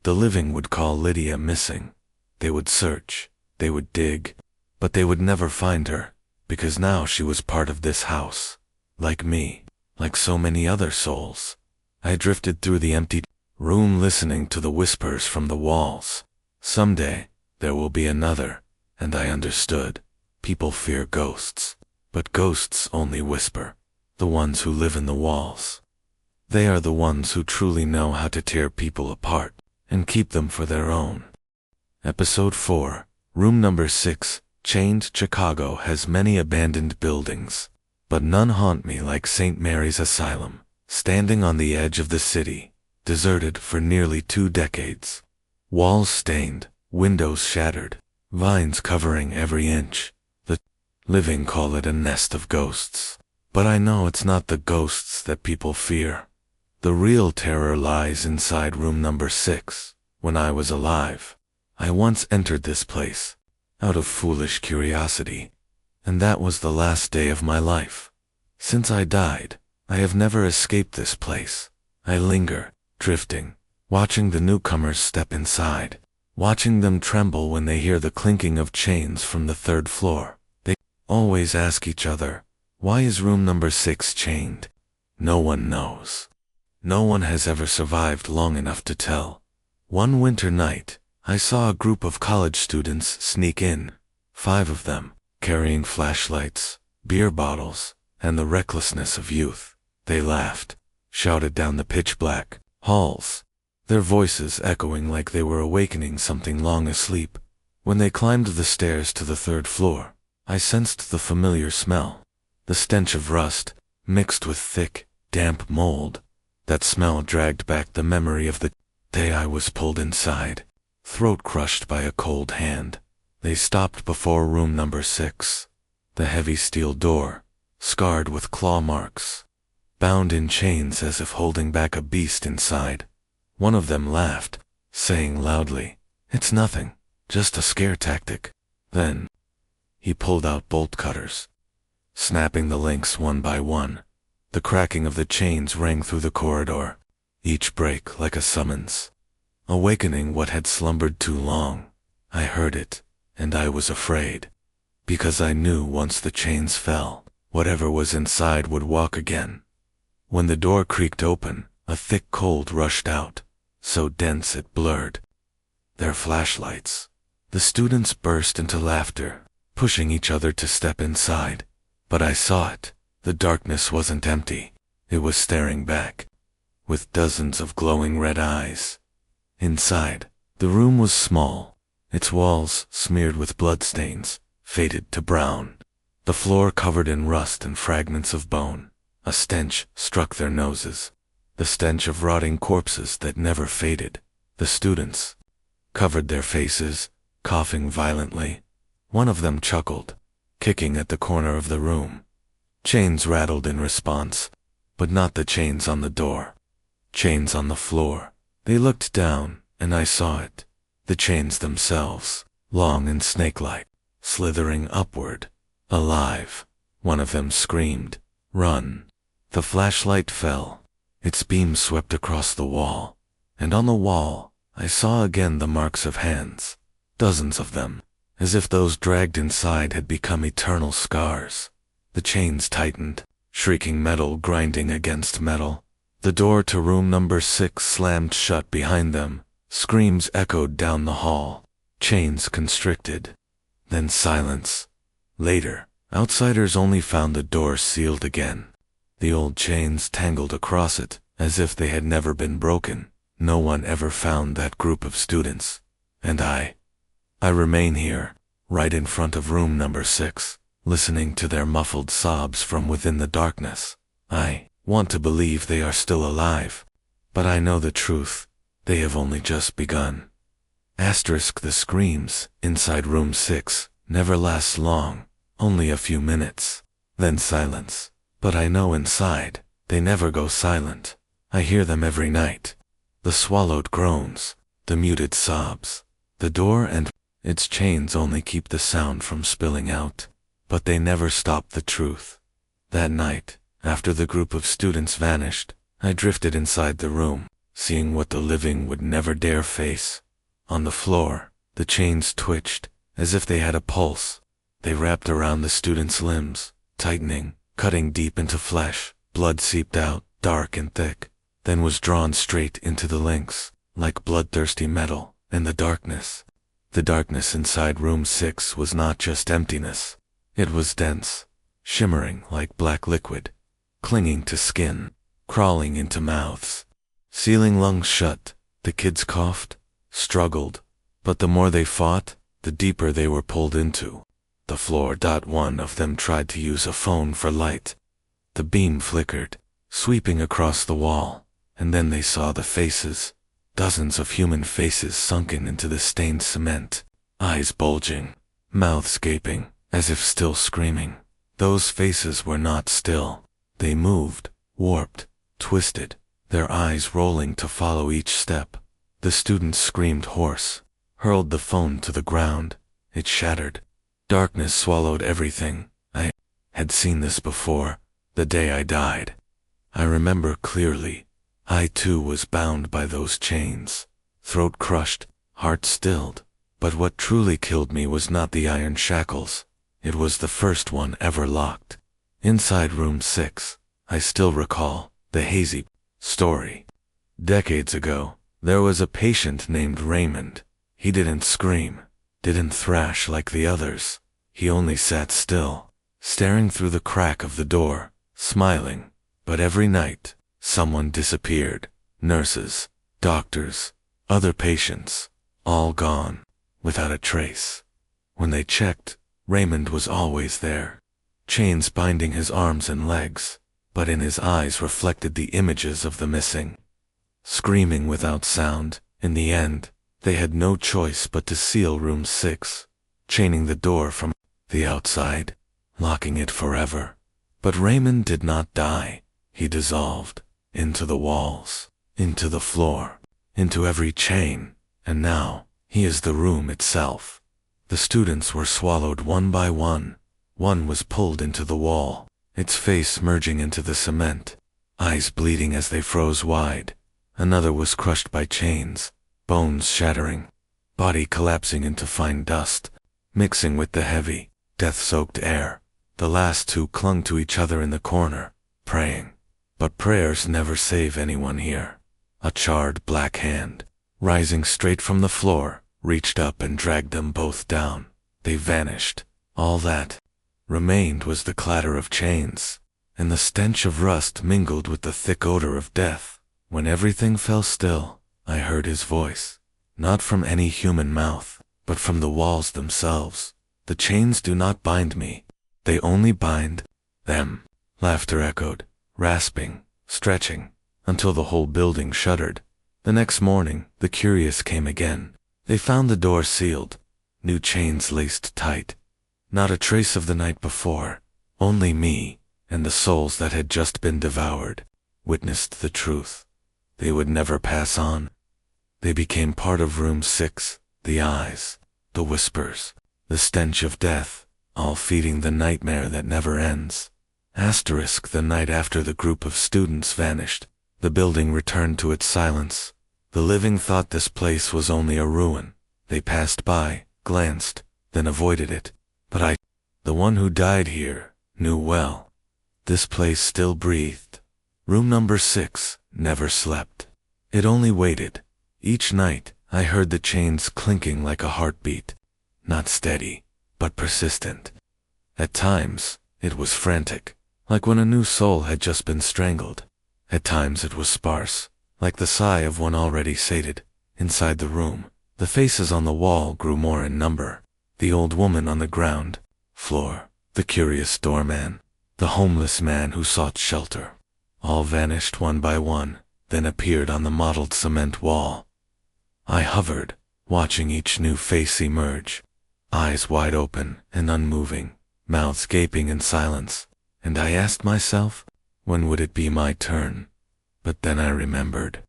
The living would call Lydia missing. They would search, they would dig, but they would never find her, because now she was part of this house, like me. like so many other souls. I drifted through the empty room listening to the whispers from the walls. Someday, there will be another, and I understood. People fear ghosts, but ghosts only whisper. The ones who live in the walls. They are the ones who truly know how to tear people apart and keep them for their own. Episode 4, Room Number 6. Chained. Chicago has many abandoned buildings, but none haunt me like St. Mary's Asylum, standing on the edge of the city, deserted for nearly 2 decades. Walls stained, windows shattered, vines covering every inch. The living call it a nest of ghosts. But I know it's not the ghosts that people fear. The real terror lies inside room number 6. When I was alive, I once entered this place, out of foolish curiosity, and that was the last day of my life. Since I died, I have never escaped this place. I linger, drifting, watching the newcomers step inside, watching them tremble when they hear the clinking of chains from the 3rd floor. They always ask each other, why is room number 6 chained? No one knows. No one has ever survived long enough to tell. One winter night, I saw a group of college students sneak in, 5 of them, carrying flashlights, beer bottles, and the recklessness of youth. They laughed, shouted down the pitch-black halls, their voices echoing like they were awakening something long asleep. When they climbed the stairs to the 3rd floor, I sensed the familiar smell. The stench of rust, mixed with thick, damp mold. That smell dragged back the memory of the day I was pulled inside, throat crushed by a cold hand. They stopped before room number 6. The heavy steel door, scarred with claw marks, bound in chains as if holding back a beast inside. One of them laughed, saying loudly, "It's nothing, just a scare tactic." Then, he pulled out bolt cutters, snapping the links one by one. The cracking of the chains rang through the corridor, each break like a summons, awakening what had slumbered too long. I heard it, and I was afraid, because I knew once the chains fell, whatever was inside would walk again. When the door creaked open, a thick cold rushed out, so dense it blurred their flashlights. The students burst into laughter, pushing each other to step inside. But I saw it. The darkness wasn't empty. It was staring back, with dozens of glowing red eyes. Inside, the room was small, its walls smeared with bloodstains, faded to brown. The floor covered in rust and fragments of bone. A stench struck their noses, the stench of rotting corpses that never faded. The students covered their faces, coughing violently. One of them chuckled, kicking at the corner of the room. Chains rattled in response, but not the chains on the door. Chains on the floor. They looked down, and I saw it. The chains themselves, long and snake-like, slithering upward. Alive. One of them screamed, "Run!" The flashlight fell. Its beam swept across the wall, and on the wall, I saw again the marks of hands. Dozens of them, as if those dragged inside had become eternal scars. The chains tightened, shrieking metal grinding against metal. The door to room number 6 slammed shut behind them. Screams echoed down the hall. Chains constricted. Then silence. Later, outsiders only found the door sealed again. The old chains tangled across it, as if they had never been broken. No one ever found that group of students. And I remain here, right in front of room number 6. Listening to their muffled sobs from within the darkness. I want to believe they are still alive, but I know the truth. They have only just begun. The screams inside room 6 never last long, only a few minutes, then silence. But I know inside, they never go silent. I hear them every night. The swallowed groans, the muted sobs. The door and its chains only keep the sound from spilling out. But they never stopped the truth. That night, after the group of students vanished, I drifted inside the room, seeing what the living would never dare face. On the floor, the chains twitched, as if they had a pulse. They wrapped around the students' limbs, tightening, cutting deep into flesh, Blood seeped out, dark and thick, then was drawn straight into the links, like bloodthirsty metal, and the darkness. The darkness inside room 6 was not just emptiness. It was dense, shimmering like black liquid, clinging to skin, crawling into mouths, sealing lungs shut. The kids coughed, struggled, but the more they fought, the deeper they were pulled into the floor. One of them tried to use a phone for light. The beam flickered, sweeping across the wall, and then they saw the faces, dozens of human faces sunken into the stained cement, eyes bulging, mouths gaping, as if still screaming. Those faces were not still. They moved, warped, twisted, their eyes rolling to follow each step. The students screamed hoarse, hurled the phone to the ground. It shattered. Darkness swallowed everything. I had seen this before, the day I died. I remember clearly. I too was bound by those chains, throat crushed, heart stilled. But what truly killed me was not the iron shackles. It was the first one ever locked. Inside room 6, I still recall the hazy story. Decades ago, there was a patient named Raymond. He didn't scream, didn't thrash like the others. He only sat still, staring through the crack of the door, smiling. But every night, someone disappeared. Nurses, doctors, other patients, all gone, without a trace. When they checked, Raymond was always there, chains binding his arms and legs, but in his eyes reflected the images of the missing. Screaming without sound, in the end, they had no choice but to seal room 6, chaining the door from the outside, locking it forever. But Raymond did not die. He dissolved into the walls, into the floor, into every chain, and now he is the room itself. The students were swallowed one by one. One was pulled into the wall, its face merging into the cement, eyes bleeding as they froze wide. Another was crushed by chains, bones shattering, body collapsing into fine dust, mixing with the heavy, death-soaked air. The last two clung to each other in the corner, praying. But prayers never save anyone here. A charred black hand, rising straight from the floor, reached up and dragged them both down. They vanished. All that remained was the clatter of chains, and the stench of rust mingled with the thick odor of death. When everything fell still, I heard his voice, not from any human mouth, but from the walls themselves. The chains do not bind me. They only bind them. Laughter echoed, rasping, stretching, until the whole building shuddered. The next morning, the curious came again. They found the door sealed, new chains laced tight. Not a trace of the night before. Only me, and the souls that had just been devoured, witnessed the truth. They would never pass on. They became part of room 6, the eyes, the whispers, the stench of death, all feeding the nightmare that never ends. The night after the group of students vanished, the building returned to its silence. The living thought this place was only a ruin. They passed by, glanced, then avoided it. But I, the one who died here, knew well. This place still breathed. Room number 6 never slept. It only waited. Each night, I heard the chains clinking like a heartbeat. Not steady, but persistent. At times, it was frantic, like when a new soul had just been strangled. At times it was sparse, like the sigh of one already sated. Inside the room, the faces on the wall grew more in number. The old woman on the ground floor, the curious doorman, the homeless man who sought shelter. All vanished one by one, then appeared on the mottled cement wall. I hovered, watching each new face emerge, eyes wide open and unmoving, mouths gaping in silence, and I asked myself, when would it be my turn? But then I remembered.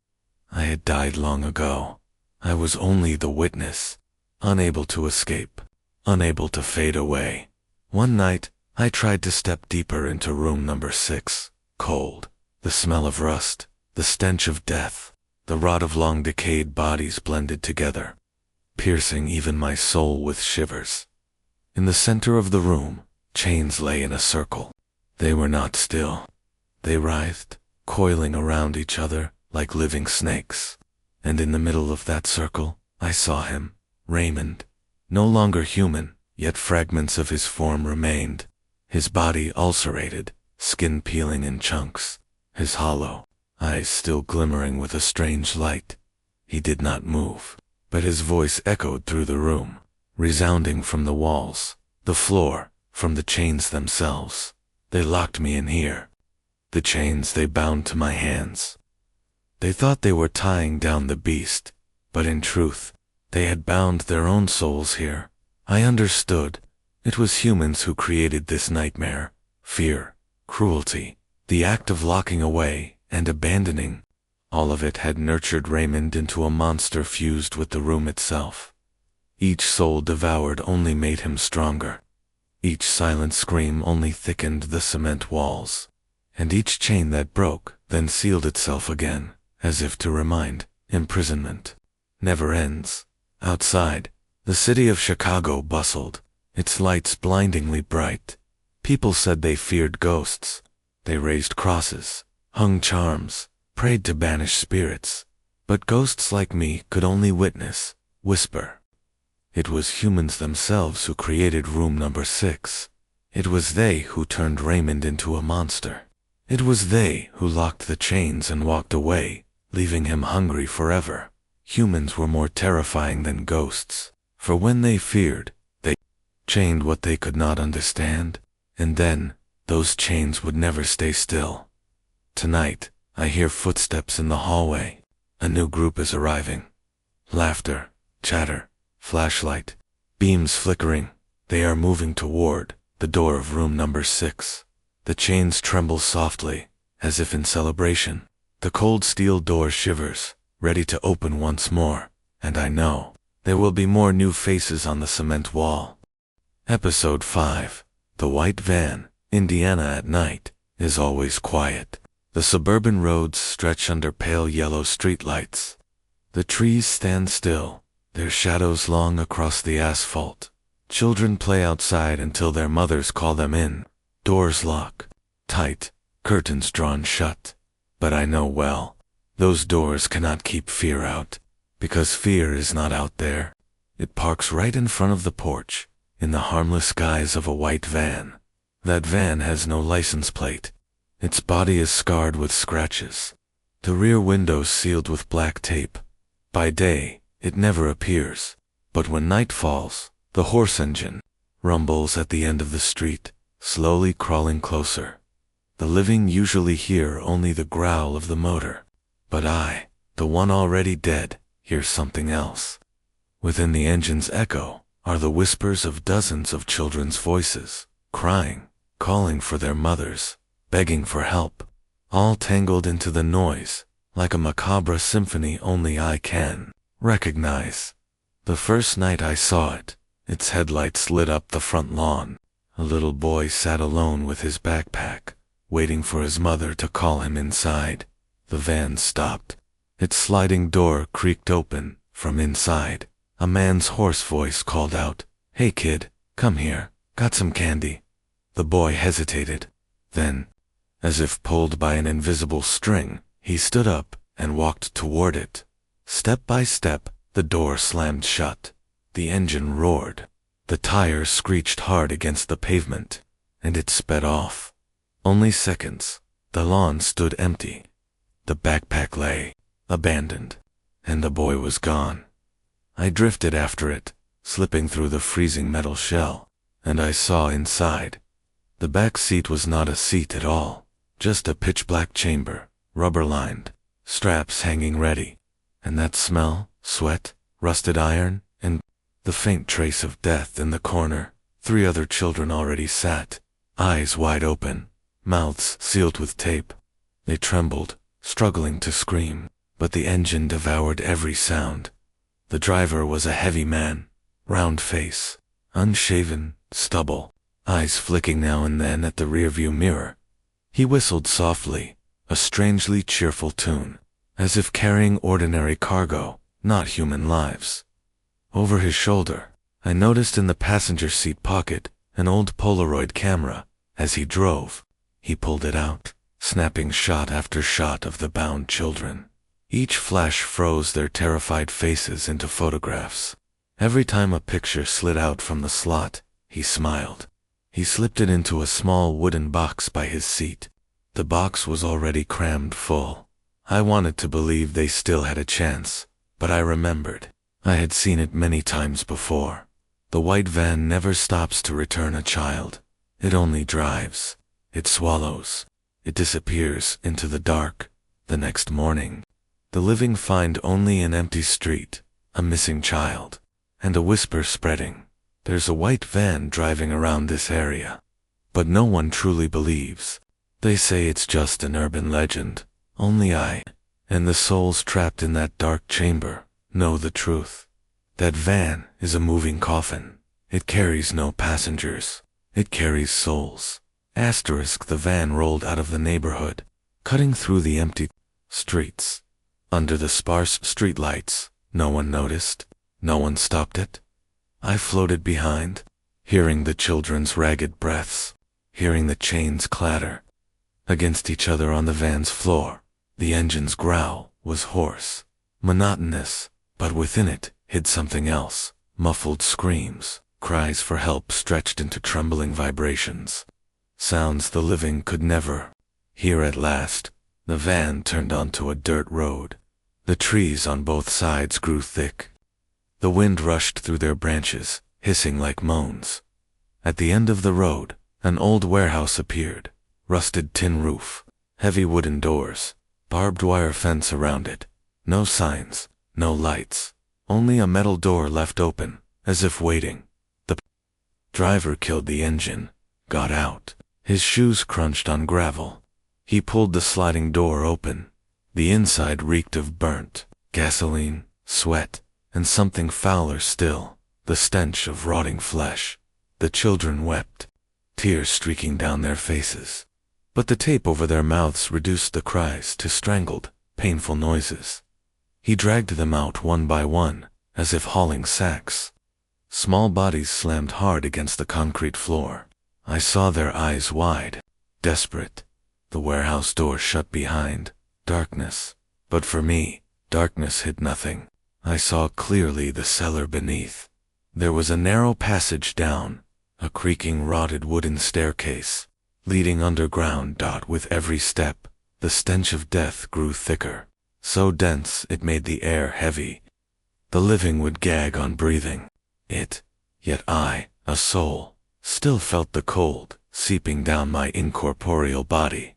I had died long ago. I was only the witness, unable to escape, unable to fade away. One night, I tried to step deeper into room number 6, cold, the smell of rust, the stench of death, the rot of long decayed bodies blended together, piercing even my soul with shivers. In the center of the room, chains lay in a circle. They were not still. They writhed, coiling around each other like living snakes. And in the middle of that circle, I saw him, Raymond. No longer human, yet fragments of his form remained. His body ulcerated, skin peeling in chunks, his hollow eyes still glimmering with a strange light. He did not move, but his voice echoed through the room, resounding from the walls, the floor, from the chains themselves. They locked me in here. The chains they bound to my hands. They thought they were tying down the beast, but in truth, they had bound their own souls here. I understood. It was humans who created this nightmare. Fear, cruelty, the act of locking away and abandoning. All of it had nurtured Raymond into a monster fused with the room itself. Each soul devoured only made him stronger. Each silent scream only thickened the cement walls. And each chain that broke then sealed itself again, as if to remind, imprisonment never ends. Outside, the city of Chicago bustled, its lights blindingly bright. People said they feared ghosts. They raised crosses, hung charms, prayed to banish spirits. But ghosts like me could only witness, whisper. It was humans themselves who created room number 6. It was they who turned Raymond into a monster. It was they who locked the chains and walked away, leaving him hungry forever. Humans were more terrifying than ghosts, for when they feared, they chained what they could not understand, and then, those chains would never stay still. Tonight, I hear footsteps in the hallway. A new group is arriving. Laughter, chatter, flashlight, beams flickering. They are moving toward the door of room number 6. The chains tremble softly, as if in celebration. The cold steel door shivers, ready to open once more, and I know there will be more new faces on the cement wall. Episode 5. The White Van. Indiana at night is always quiet. The suburban roads stretch under pale yellow streetlights. The trees stand still, their shadows long across the asphalt. Children play outside until their mothers call them in. Doors lock tight, curtains drawn shut. But I know well, those doors cannot keep fear out, because fear is not out there. It parks right in front of the porch, in the harmless guise of a white van. That van has no license plate. Its body is scarred with scratches. The rear windows sealed with black tape. By day, it never appears. But when night falls, the horse engine rumbles at the end of the street, slowly crawling closer. The living usually hear only the growl of the motor. But I, the one already dead, hear something else. Within the engine's echo are the whispers of dozens of children's voices, crying, calling for their mothers, begging for help, all tangled into the noise, like a macabre symphony only I can recognize. The first night I saw it, its headlights lit up the front lawn. A little boy sat alone with his backpack, waiting for his mother to call him inside. The van stopped. Its sliding door creaked open. From inside, a man's hoarse voice called out, "Hey kid, come here, got some candy." The boy hesitated. Then, as if pulled by an invisible string, he stood up and walked toward it. Step by step, the door slammed shut. The engine roared. The tires screeched hard against the pavement, and it sped off. Only seconds. The lawn stood empty. The backpack lay, abandoned, and the boy was gone. I drifted after it, slipping through the freezing metal shell, and I saw inside. The back seat was not a seat at all, just a pitch-black chamber, rubber-lined, straps hanging ready. And that smell, sweat, rusted iron, and the faint trace of death in the corner. 3 other children already sat, eyes wide open, mouths sealed with tape. They trembled, struggling to scream, but the engine devoured every sound. The driver was a heavy man, round face, unshaven, stubble, eyes flicking now and then at the rearview mirror. He whistled softly, a strangely cheerful tune, as if carrying ordinary cargo, not human lives. Over his shoulder, I noticed in the passenger seat pocket an old Polaroid camera. As he drove, he pulled it out. snapping shot after shot of the bound children. Each flash froze their terrified faces into photographs. Every time a picture slid out from the slot, he smiled. He slipped it into a small wooden box by his seat. The box was already crammed full. I wanted to believe they still had a chance, but I remembered. I had seen it many times before. The white van never stops to return a child. It only drives. It swallows. It disappears into the dark. The next morning, the living find only an empty street, a missing child, and a whisper spreading. There's a white van driving around this area. But no one truly believes. They say it's just an urban legend. Only I, and the souls trapped in that dark chamber, know the truth. That van is a moving coffin. It carries no passengers. It carries souls. The van rolled out of the neighborhood, cutting through the empty streets. Under the sparse streetlights, no one noticed. No one stopped it. I floated behind, hearing the children's ragged breaths, hearing the chains clatter against each other on the van's floor. The engine's growl was hoarse, monotonous, but within it hid something else. Muffled screams, cries for help stretched into trembling vibrations. Sounds the living could never hear. At last, the van turned onto a dirt road. The trees on both sides grew thick. The wind rushed through their branches, hissing like moans. At the end of the road, an old warehouse appeared. Rusted tin roof, heavy wooden doors, barbed wire fence around it. No signs, no lights, only a metal door left open, as if waiting. The driver killed the engine, got out. His shoes crunched on gravel. He pulled the sliding door open. The inside reeked of burnt gasoline, sweat, and something fouler still, the stench of rotting flesh. The children wept, tears streaking down their faces. But the tape over their mouths reduced the cries to strangled, painful noises. He dragged them out one by one, as if hauling sacks. Small bodies slammed hard against the concrete floor. I saw their eyes wide, desperate. The warehouse door shut behind. Darkness. But for me, darkness hid nothing. I saw clearly the cellar beneath. There was a narrow passage down, a creaking rotted wooden staircase, leading underground. With every step, the stench of death grew thicker, so dense it made the air heavy. The living would gag on breathing. Yet I, a soul, still felt the cold seeping down my incorporeal body.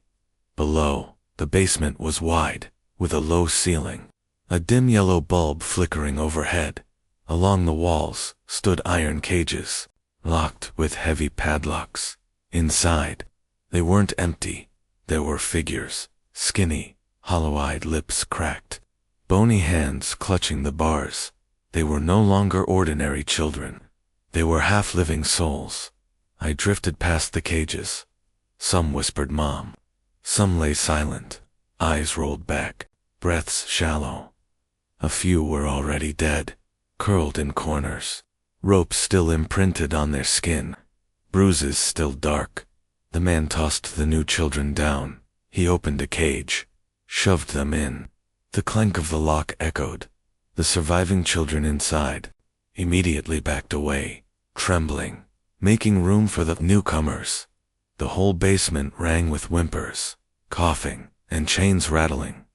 Below, the basement was wide, with a low ceiling, a dim yellow bulb flickering overhead. Along the walls stood iron cages, locked with heavy padlocks. Inside, they weren't empty. There were figures, skinny, hollow-eyed lips cracked, bony hands clutching the bars. They were no longer ordinary children. They were half-living souls. I drifted past the cages. Some whispered "Mom." Some lay silent, eyes rolled back, breaths shallow. A few were already dead, curled in corners, ropes still imprinted on their skin, bruises still dark. The man tossed the new children down. He opened a cage, shoved them in. The clank of the lock echoed. The surviving children inside immediately backed away, trembling, making room for the newcomers. The whole basement rang with whimpers, coughing, and chains rattling.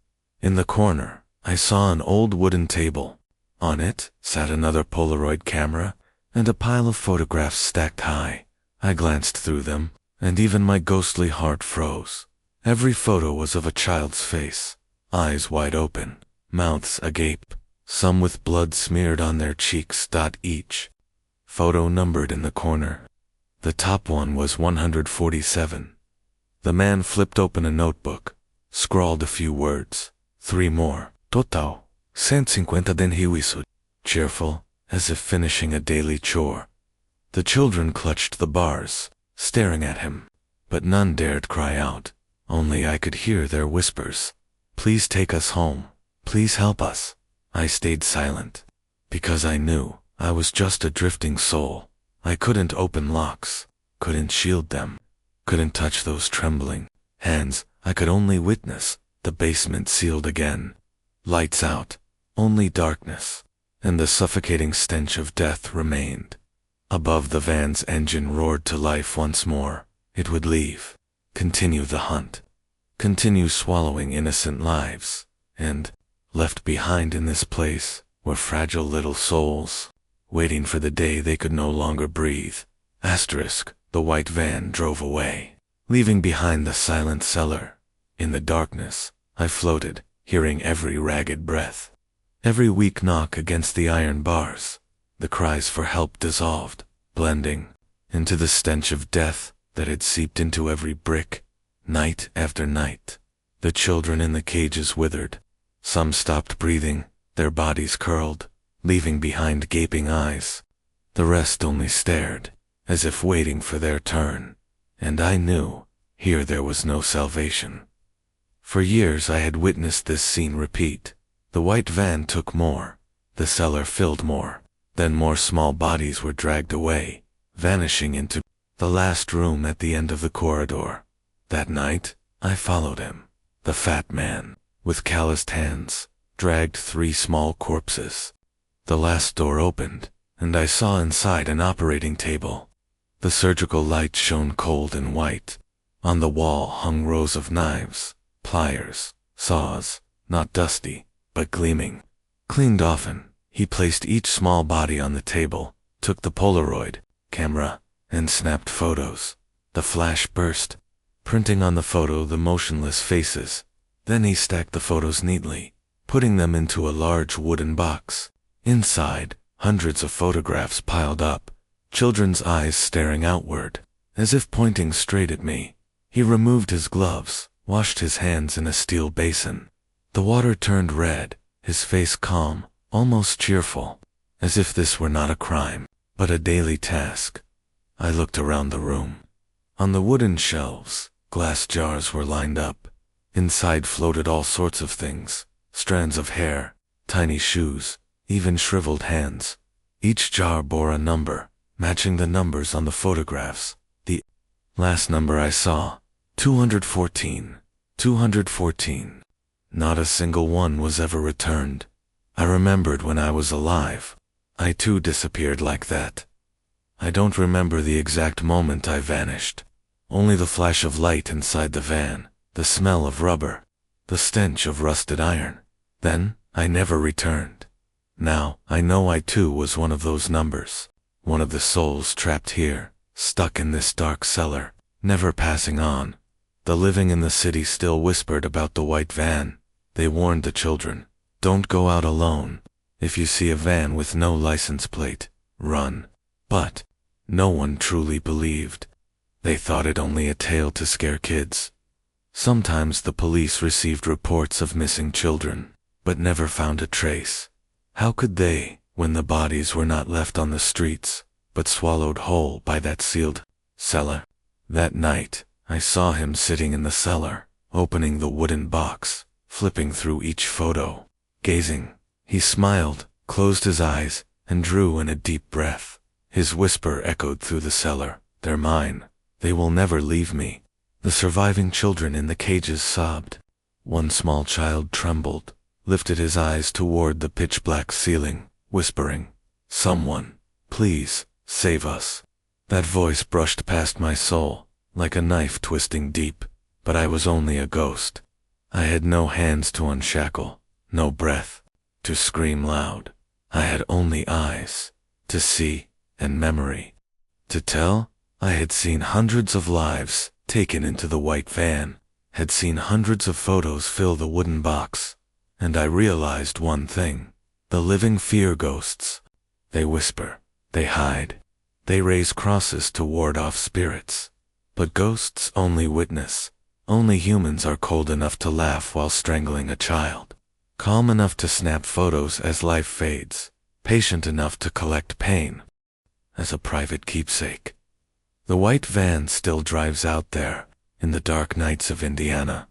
In the corner, I saw an old wooden table. On it sat another Polaroid camera and a pile of photographs stacked high. I glanced through them, and even my ghostly heart froze. Every photo was of a child's face, eyes wide open, mouths agape, some with blood smeared on their cheeks. Each photo numbered in the corner. The top one was 147. The man flipped open a notebook, scrawled a few words. 3 more. Total. 150 denriwiso. Cheerful, as if finishing a daily chore. The children clutched the bars, staring at him, but none dared cry out. Only I could hear their whispers. Please take us home. Please help us. I stayed silent, because I knew I was just a drifting soul. I couldn't open locks, couldn't shield them, couldn't touch those trembling, Hands I could only witness, the basement sealed again. Lights out, only darkness, and the suffocating stench of death remained. Above the van's engine roared to life once more. It would leave, continue the hunt, continue swallowing innocent lives, and, left behind in this place, were fragile little souls, waiting for the day they could no longer breathe. The white van drove away, leaving behind the silent cellar. In the darkness, I floated, hearing every ragged breath, every weak knock against the iron bars. The cries for help dissolved, blending into the stench of death that had seeped into every brick. Night after night, the children in the cages withered. Some stopped breathing, their bodies curled, leaving behind gaping eyes. The rest only stared, as if waiting for their turn. And I knew, here there was no salvation. For years I had witnessed this scene repeat. The white van took more, the cellar filled more, then more small bodies were dragged away, vanishing into the last room at the end of the corridor. That night, I followed him. The fat man, with calloused hands, dragged 3 small corpses. The last door opened, and I saw inside an operating table. The surgical light shone cold and white. On the wall hung rows of knives, pliers, saws, not dusty, but gleaming. Cleaned often, he placed each small body on the table, took the Polaroid camera, and snapped photos. The flash burst, printing on the photo the motionless faces. Then he stacked the photos neatly, putting them into a large wooden box. Inside, hundreds of photographs piled up, children's eyes staring outward, as if pointing straight at me. He removed his gloves, washed his hands in a steel basin. The water turned red, his face calm, almost cheerful, as if this were not a crime, but a daily task. I looked around the room. On the wooden shelves, glass jars were lined up. Inside floated all sorts of things, strands of hair, tiny shoes, even shriveled hands. Each jar bore a number, matching the numbers on the photographs. The last number I saw, 214. 214. Not a single one was ever returned. I remembered when I was alive. I too disappeared like that. I don't remember the exact moment I vanished. Only the flash of light inside the van, the smell of rubber, the stench of rusted iron. Then, I never returned. Now, I know I too was one of those numbers. One of the souls trapped here, stuck in this dark cellar, never passing on. The living in the city still whispered about the white van. They warned the children, don't go out alone. If you see a van with no license plate, run. But no one truly believed. They thought it only a tale to scare kids. Sometimes the police received reports of missing children, but never found a trace. How could they, when the bodies were not left on the streets, but swallowed whole by that sealed cellar? That night, I saw him sitting in the cellar, opening the wooden box, flipping through each photo, gazing. He smiled, closed his eyes, and drew in a deep breath. His whisper echoed through the cellar, they're mine. They will never leave me. The surviving children in the cages sobbed. One small child trembled, lifted his eyes toward the pitch-black ceiling, whispering, someone, please, save us. That voice brushed past my soul, like a knife twisting deep, but I was only a ghost. I had no hands to unshackle, no breath to scream loud. I had only eyes to see, and memory to tell. I had seen hundreds of lives taken into the white van, had seen hundreds of photos fill the wooden box, and I realized one thing. The living fear ghosts. They whisper, they hide, they raise crosses to ward off spirits. But ghosts only witness. Only humans are cold enough to laugh while strangling a child, calm enough to snap photos as life fades, patient enough to collect pain as a private keepsake. The white van still drives out there, in the dark nights of Indiana.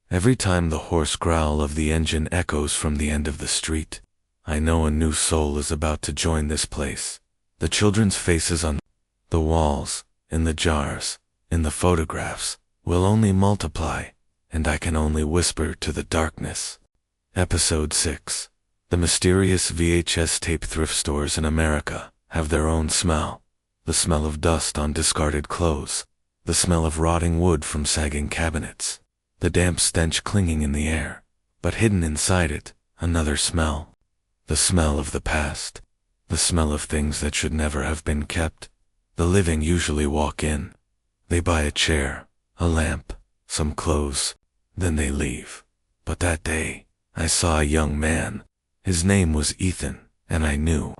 Every time the hoarse growl of the engine echoes from the end of the street, I know a new soul is about to join this place. The children's faces on the walls, in the jars, in the photographs, will only multiply, and I can only whisper to the darkness. Episode 6. The mysterious VHS tape. Thrift stores in America have their own smell. The smell of dust on discarded clothes. The smell of rotting wood from sagging cabinets. The damp stench clinging in the air. But hidden inside it, another smell. The smell of the past. The smell of things that should never have been kept. The living usually walk in. They buy a chair, a lamp, some clothes, then they leave. But that day, I saw a young man. His name was Ethan, and I knew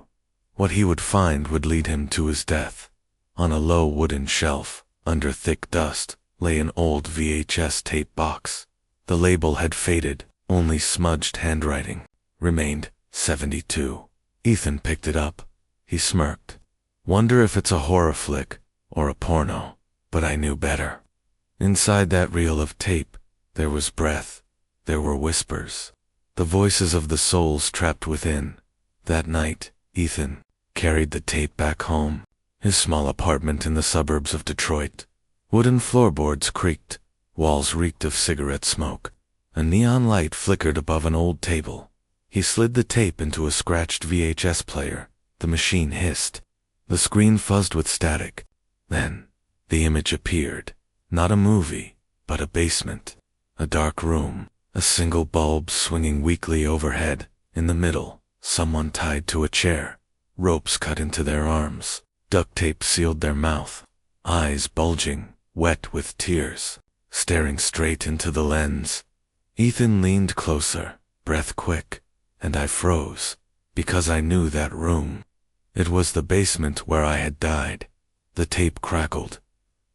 what he would find would lead him to his death. On a low wooden shelf, under thick dust, lay an old VHS tape box. The label had faded, only smudged handwriting remained, 72. Ethan picked it up. He smirked. Wonder if it's a horror flick, or a porno. But I knew better. Inside that reel of tape, there was breath. There were whispers. The voices of the souls trapped within. That night, Ethan carried the tape back home. His small apartment in the suburbs of Detroit. Wooden floorboards creaked. Walls reeked of cigarette smoke. A neon light flickered above an old table. He slid the tape into a scratched VHS player. The machine hissed. The screen fuzzed with static. Then, the image appeared. Not a movie, but a basement. A dark room. A single bulb swinging weakly overhead. In the middle, someone tied to a chair. Ropes cut into their arms. Duct tape sealed their mouth. Eyes bulging, wet with tears, staring straight into the lens. Ethan leaned closer, breath quick, and I froze, because I knew that room. It was the basement where I had died. The tape crackled.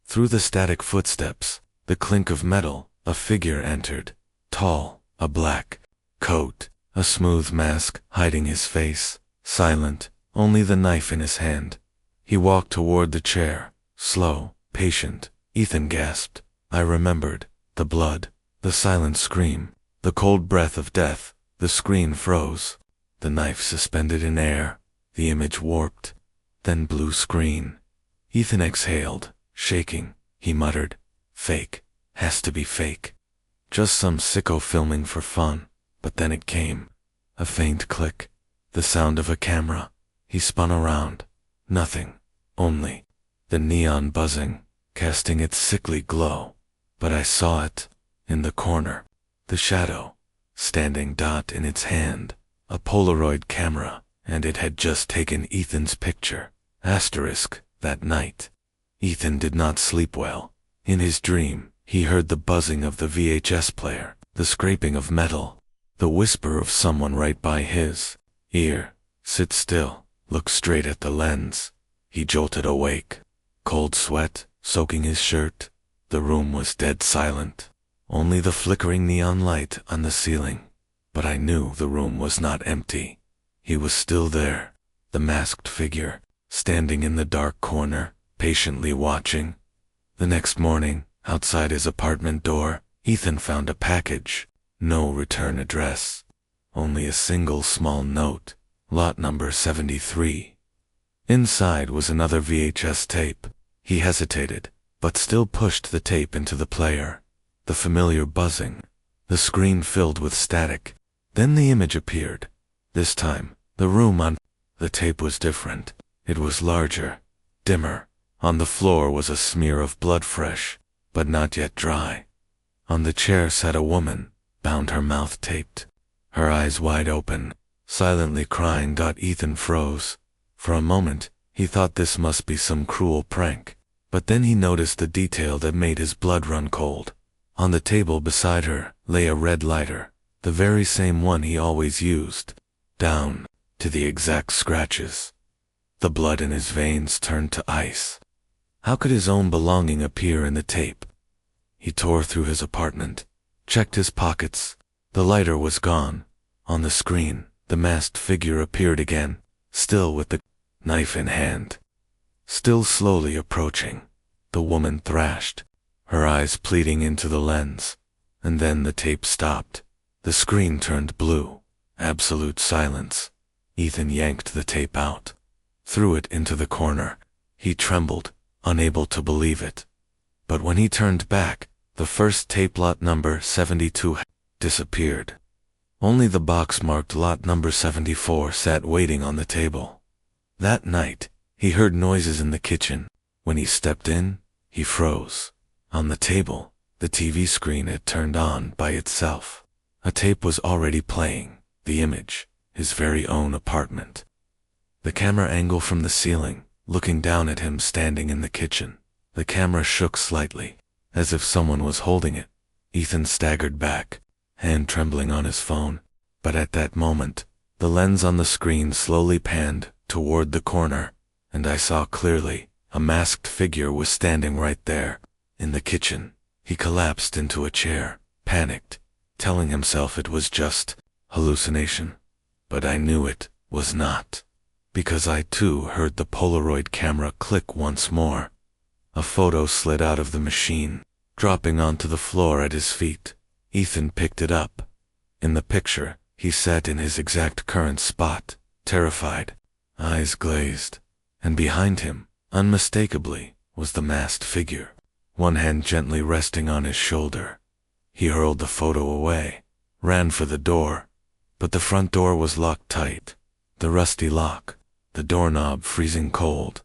Through the static footsteps, the clink of metal, a figure entered. Tall, a black coat, a smooth mask hiding his face, silent, only the knife in his hand. He walked toward the chair, slow, patient. Ethan gasped. I remembered. The blood, the silent scream, the cold breath of death. The screen froze. The knife suspended in air. The image warped. Then blue screen. Ethan exhaled, shaking. He muttered, "Fake. Has to be fake. Just some sicko filming for fun." But then it came. A faint click. The sound of a camera. He spun around. Nothing. Only the neon buzzing, casting its sickly glow. But I saw it. In the corner. The shadow. Standing dot in its hand. A Polaroid camera. And it had just taken Ethan's picture. Asterisk. That night. Ethan did not sleep well. In his dream, he heard the buzzing of the VHS player, the scraping of metal, the whisper of someone right by his ear. Sit still, look straight at the lens. He jolted awake. Cold sweat, soaking his shirt. The room was dead silent. Only the flickering neon light on the ceiling. But I knew the room was not empty. He was still there, the masked figure, standing in the dark corner, patiently watching. The next morning, outside his apartment door, Ethan found a package. No return address. Only a single small note. Lot number 73. Inside was another VHS tape. He hesitated, but still pushed the tape into the player. The familiar buzzing. The screen filled with static. Then the image appeared. This time, the room on the tape was different. It was larger, dimmer. On the floor was a smear of blood, fresh, but not yet dry. On the chair sat a woman, bound, her mouth taped, her eyes wide open, silently crying. Ethan froze. For a moment, he thought this must be some cruel prank, but then he noticed the detail that made his blood run cold. On the table beside her lay a red lighter, the very same one he always used, down to the exact scratches. The blood in his veins turned to ice. How could his own belonging appear in the tape? He tore through his apartment, checked his pockets. The lighter was gone. On the screen, the masked figure appeared again, still with the knife in hand. Still slowly approaching. The woman thrashed, her eyes pleading into the lens. And then the tape stopped. The screen turned blue. Absolute silence. Ethan yanked the tape out, threw it into the corner. He trembled, unable to believe it. But when he turned back, The first tape, lot number 72, disappeared. Only the box marked lot number 74 sat waiting on the table. That night, he heard noises in the kitchen. When he stepped in, he froze. On the table, the TV screen had turned on by itself. A tape was already playing, the image, his very own apartment. The camera angle from the ceiling, looking down at him standing in the kitchen. The camera shook slightly, as if someone was holding it. Ethan staggered back, hand trembling on his phone. But at that moment, the lens on the screen slowly panned toward the corner, and I saw clearly a masked figure was standing right there, in the kitchen. He collapsed into a chair, panicked, telling himself it was just hallucination. But I knew it was not, because I too heard the Polaroid camera click once more. A photo slid out of the machine, dropping onto the floor at his feet. Ethan picked it up. In the picture, he sat in his exact current spot, terrified, eyes glazed, and behind him, unmistakably, was the masked figure, one hand gently resting on his shoulder. He hurled the photo away, ran for the door, but the front door was locked tight, the rusty lock, the doorknob freezing cold.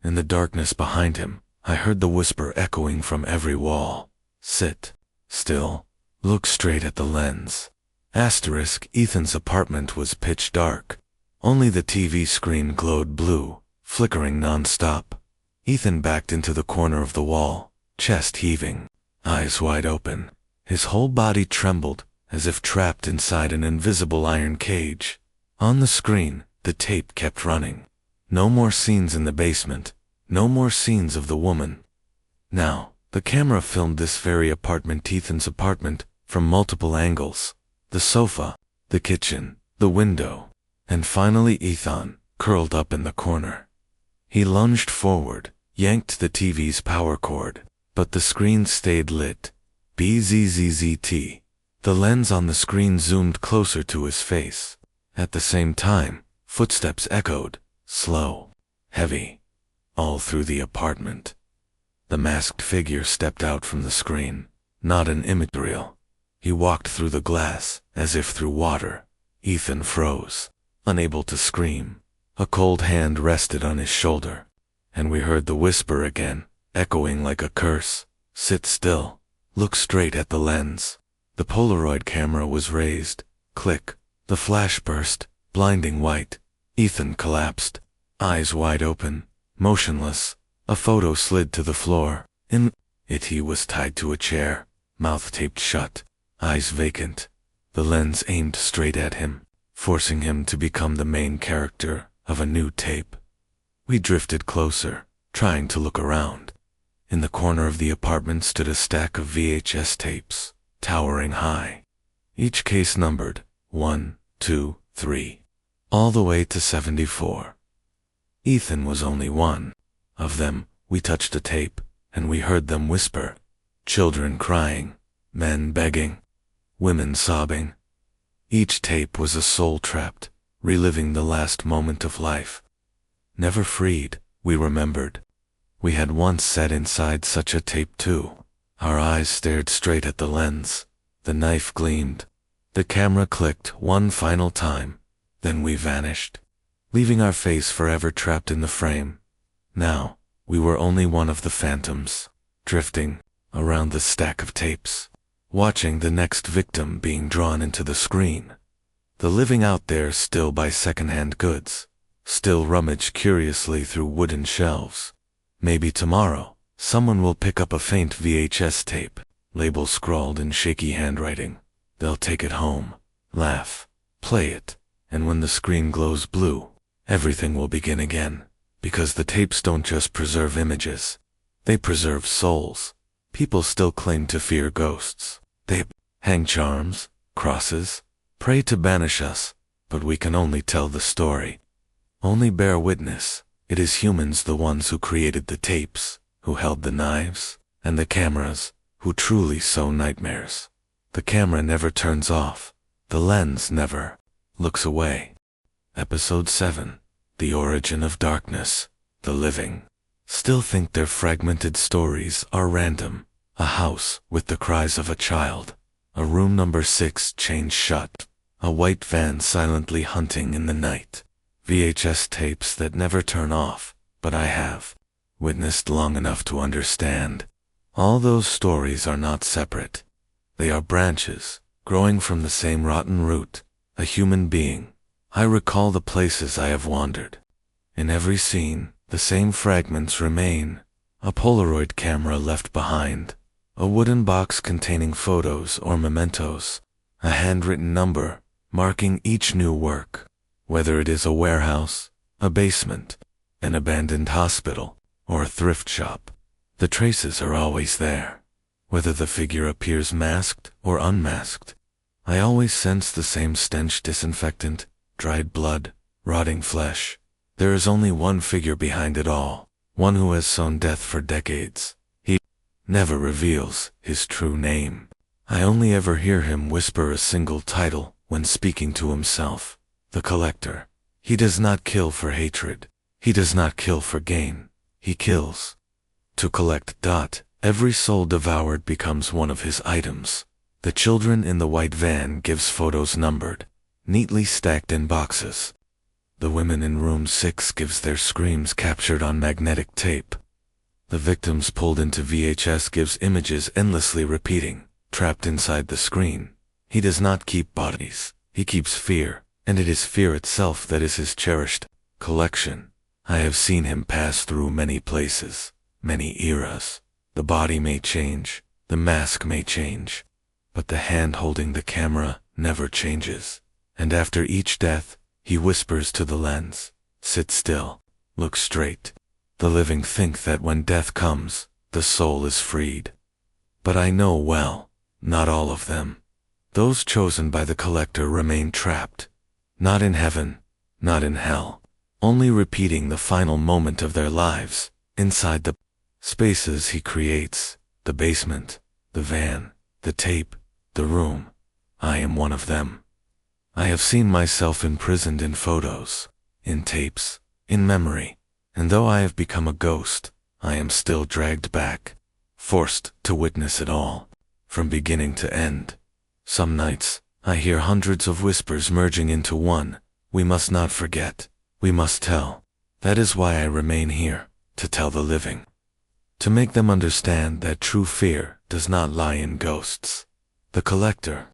In the darkness behind him, I heard the whisper echoing from every wall. Sit still, look straight at the lens. Ethan's apartment was pitch dark. Only the TV screen glowed blue, flickering non-stop. Ethan backed into the corner of the wall, chest heaving, eyes wide open. His whole body trembled, as if trapped inside an invisible iron cage. On the screen, the tape kept running. No more scenes in the basement, no more scenes of the woman. Now, the camera filmed this very apartment, Ethan's apartment, from multiple angles. The sofa, the kitchen, the window, and finally Ethan, curled up in the corner. He lunged forward, yanked the TV's power cord, but the screen stayed lit. BZZZT. The lens on the screen zoomed closer to his face. At the same time, footsteps echoed, slow, heavy, all through the apartment. The masked figure stepped out from the screen, not an immaterial. He walked through the glass, as if through water. Ethan froze, unable to scream. A cold hand rested on his shoulder, and we heard the whisper again, echoing like a curse. Sit still. Look straight at the lens. The Polaroid camera was raised. Click. The flash burst, blinding white. Ethan collapsed, eyes wide open, motionless. A photo slid to the floor. In it he was tied to a chair, mouth taped shut, eyes vacant. The lens aimed straight at him, forcing him to become the main character of a new tape. We drifted closer, trying to look around. In the corner of the apartment stood a stack of VHS tapes, towering high. Each case numbered 1, 2, 3, all the way to 74. Ethan was only one of them. We touched a tape, and we heard them whisper. Children crying, men begging, women sobbing. Each tape was a soul trapped, reliving the last moment of life. Never freed, we remembered. We had once sat inside such a tape too. Our eyes stared straight at the lens. The knife gleamed. The camera clicked one final time. Then we vanished, leaving our face forever trapped in the frame. Now, we were only one of the phantoms, drifting around the stack of tapes, watching the next victim being drawn into the screen. The living out there still buy second-hand goods, still rummage curiously through wooden shelves. Maybe tomorrow, someone will pick up a faint VHS tape, label scrawled in shaky handwriting. They'll take it home, laugh, play it, and when the screen glows blue, everything will begin again. Because the tapes don't just preserve images, they preserve souls. People still claim to fear ghosts. They hang charms, crosses, pray to banish us, but we can only tell the story. Only bear witness. It is humans, the ones who created the tapes, who held the knives, and the cameras, who truly sow nightmares. The camera never turns off. The lens never looks away. Episode 7. The Origin of Darkness. The living still think their fragmented stories are random, A house with the cries of a child. A room number 6 chained shut. A white van silently hunting in the night. VHS tapes that never turn off, but I have witnessed long enough to understand. All those stories are not separate. They are branches, growing from the same rotten root, a human being. I recall the places I have wandered. In every scene, the same fragments remain. A Polaroid camera left behind. A wooden box containing photos or mementos. A handwritten number, marking each new work. Whether it is a warehouse, a basement, an abandoned hospital, or a thrift shop, the traces are always there. Whether the figure appears masked or unmasked, I always sense the same stench: disinfectant, dried blood, rotting flesh. There is only one figure behind it all, one who has sown death for decades. He never reveals his true name. I only ever hear him whisper a single title when speaking to himself: the Collector. He does not kill for hatred. He does not kill for gain. He kills to collect. Every soul devoured becomes one of his items. The children in the white van gives photos numbered, neatly stacked in boxes. The women in room 6 gives their screams captured on magnetic tape. The victims pulled into VHS gives images endlessly repeating, trapped inside the screen. He does not keep bodies. He keeps fear, and it is fear itself that is his cherished collection. I have seen him pass through many places, many eras. The body may change, the mask may change, but the hand holding the camera never changes. And after each death, he whispers to the lens, "Sit still, look straight." The living think that when death comes, the soul is freed. But I know well, not all of them. Those chosen by the Collector remain trapped, not in heaven, not in hell, only repeating the final moment of their lives, inside the spaces he creates, the basement, the van, the tape, the room. I am one of them. I have seen myself imprisoned in photos, in tapes, in memory, and though I have become a ghost, I am still dragged back, forced to witness it all, from beginning to end. Some nights, I hear hundreds of whispers merging into one: we must not forget, we must tell. That is why I remain here, to tell the living. To make them understand that true fear does not lie in ghosts. The Collector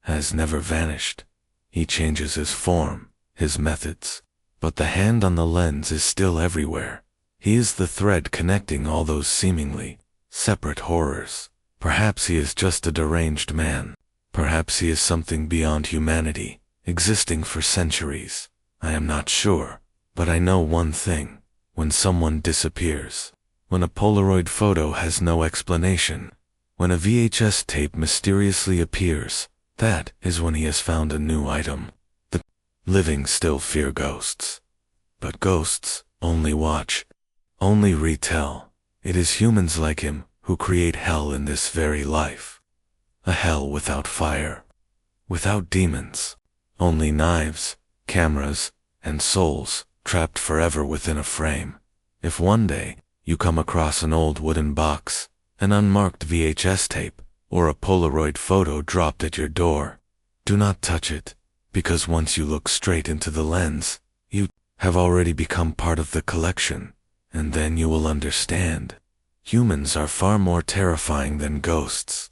has never vanished. He changes his form, his methods, but the hand on the lens is still everywhere. He is the thread connecting all those seemingly separate horrors. Perhaps he is just a deranged man. Perhaps he is something beyond humanity, existing for centuries. I am not sure, but I know one thing: when someone disappears, when a Polaroid photo has no explanation, when a VHS tape mysteriously appears, that is when he has found a new item. The living still fear ghosts. But ghosts only watch, only retell. It is humans like him who create hell in this very life. A hell without fire, without demons, only knives, cameras, and souls trapped forever within a frame. If one day you come across an old wooden box, an unmarked VHS tape, or a Polaroid photo dropped at your door, do not touch it, because once you look straight into the lens, you have already become part of the collection, and then you will understand. Humans are far more terrifying than ghosts.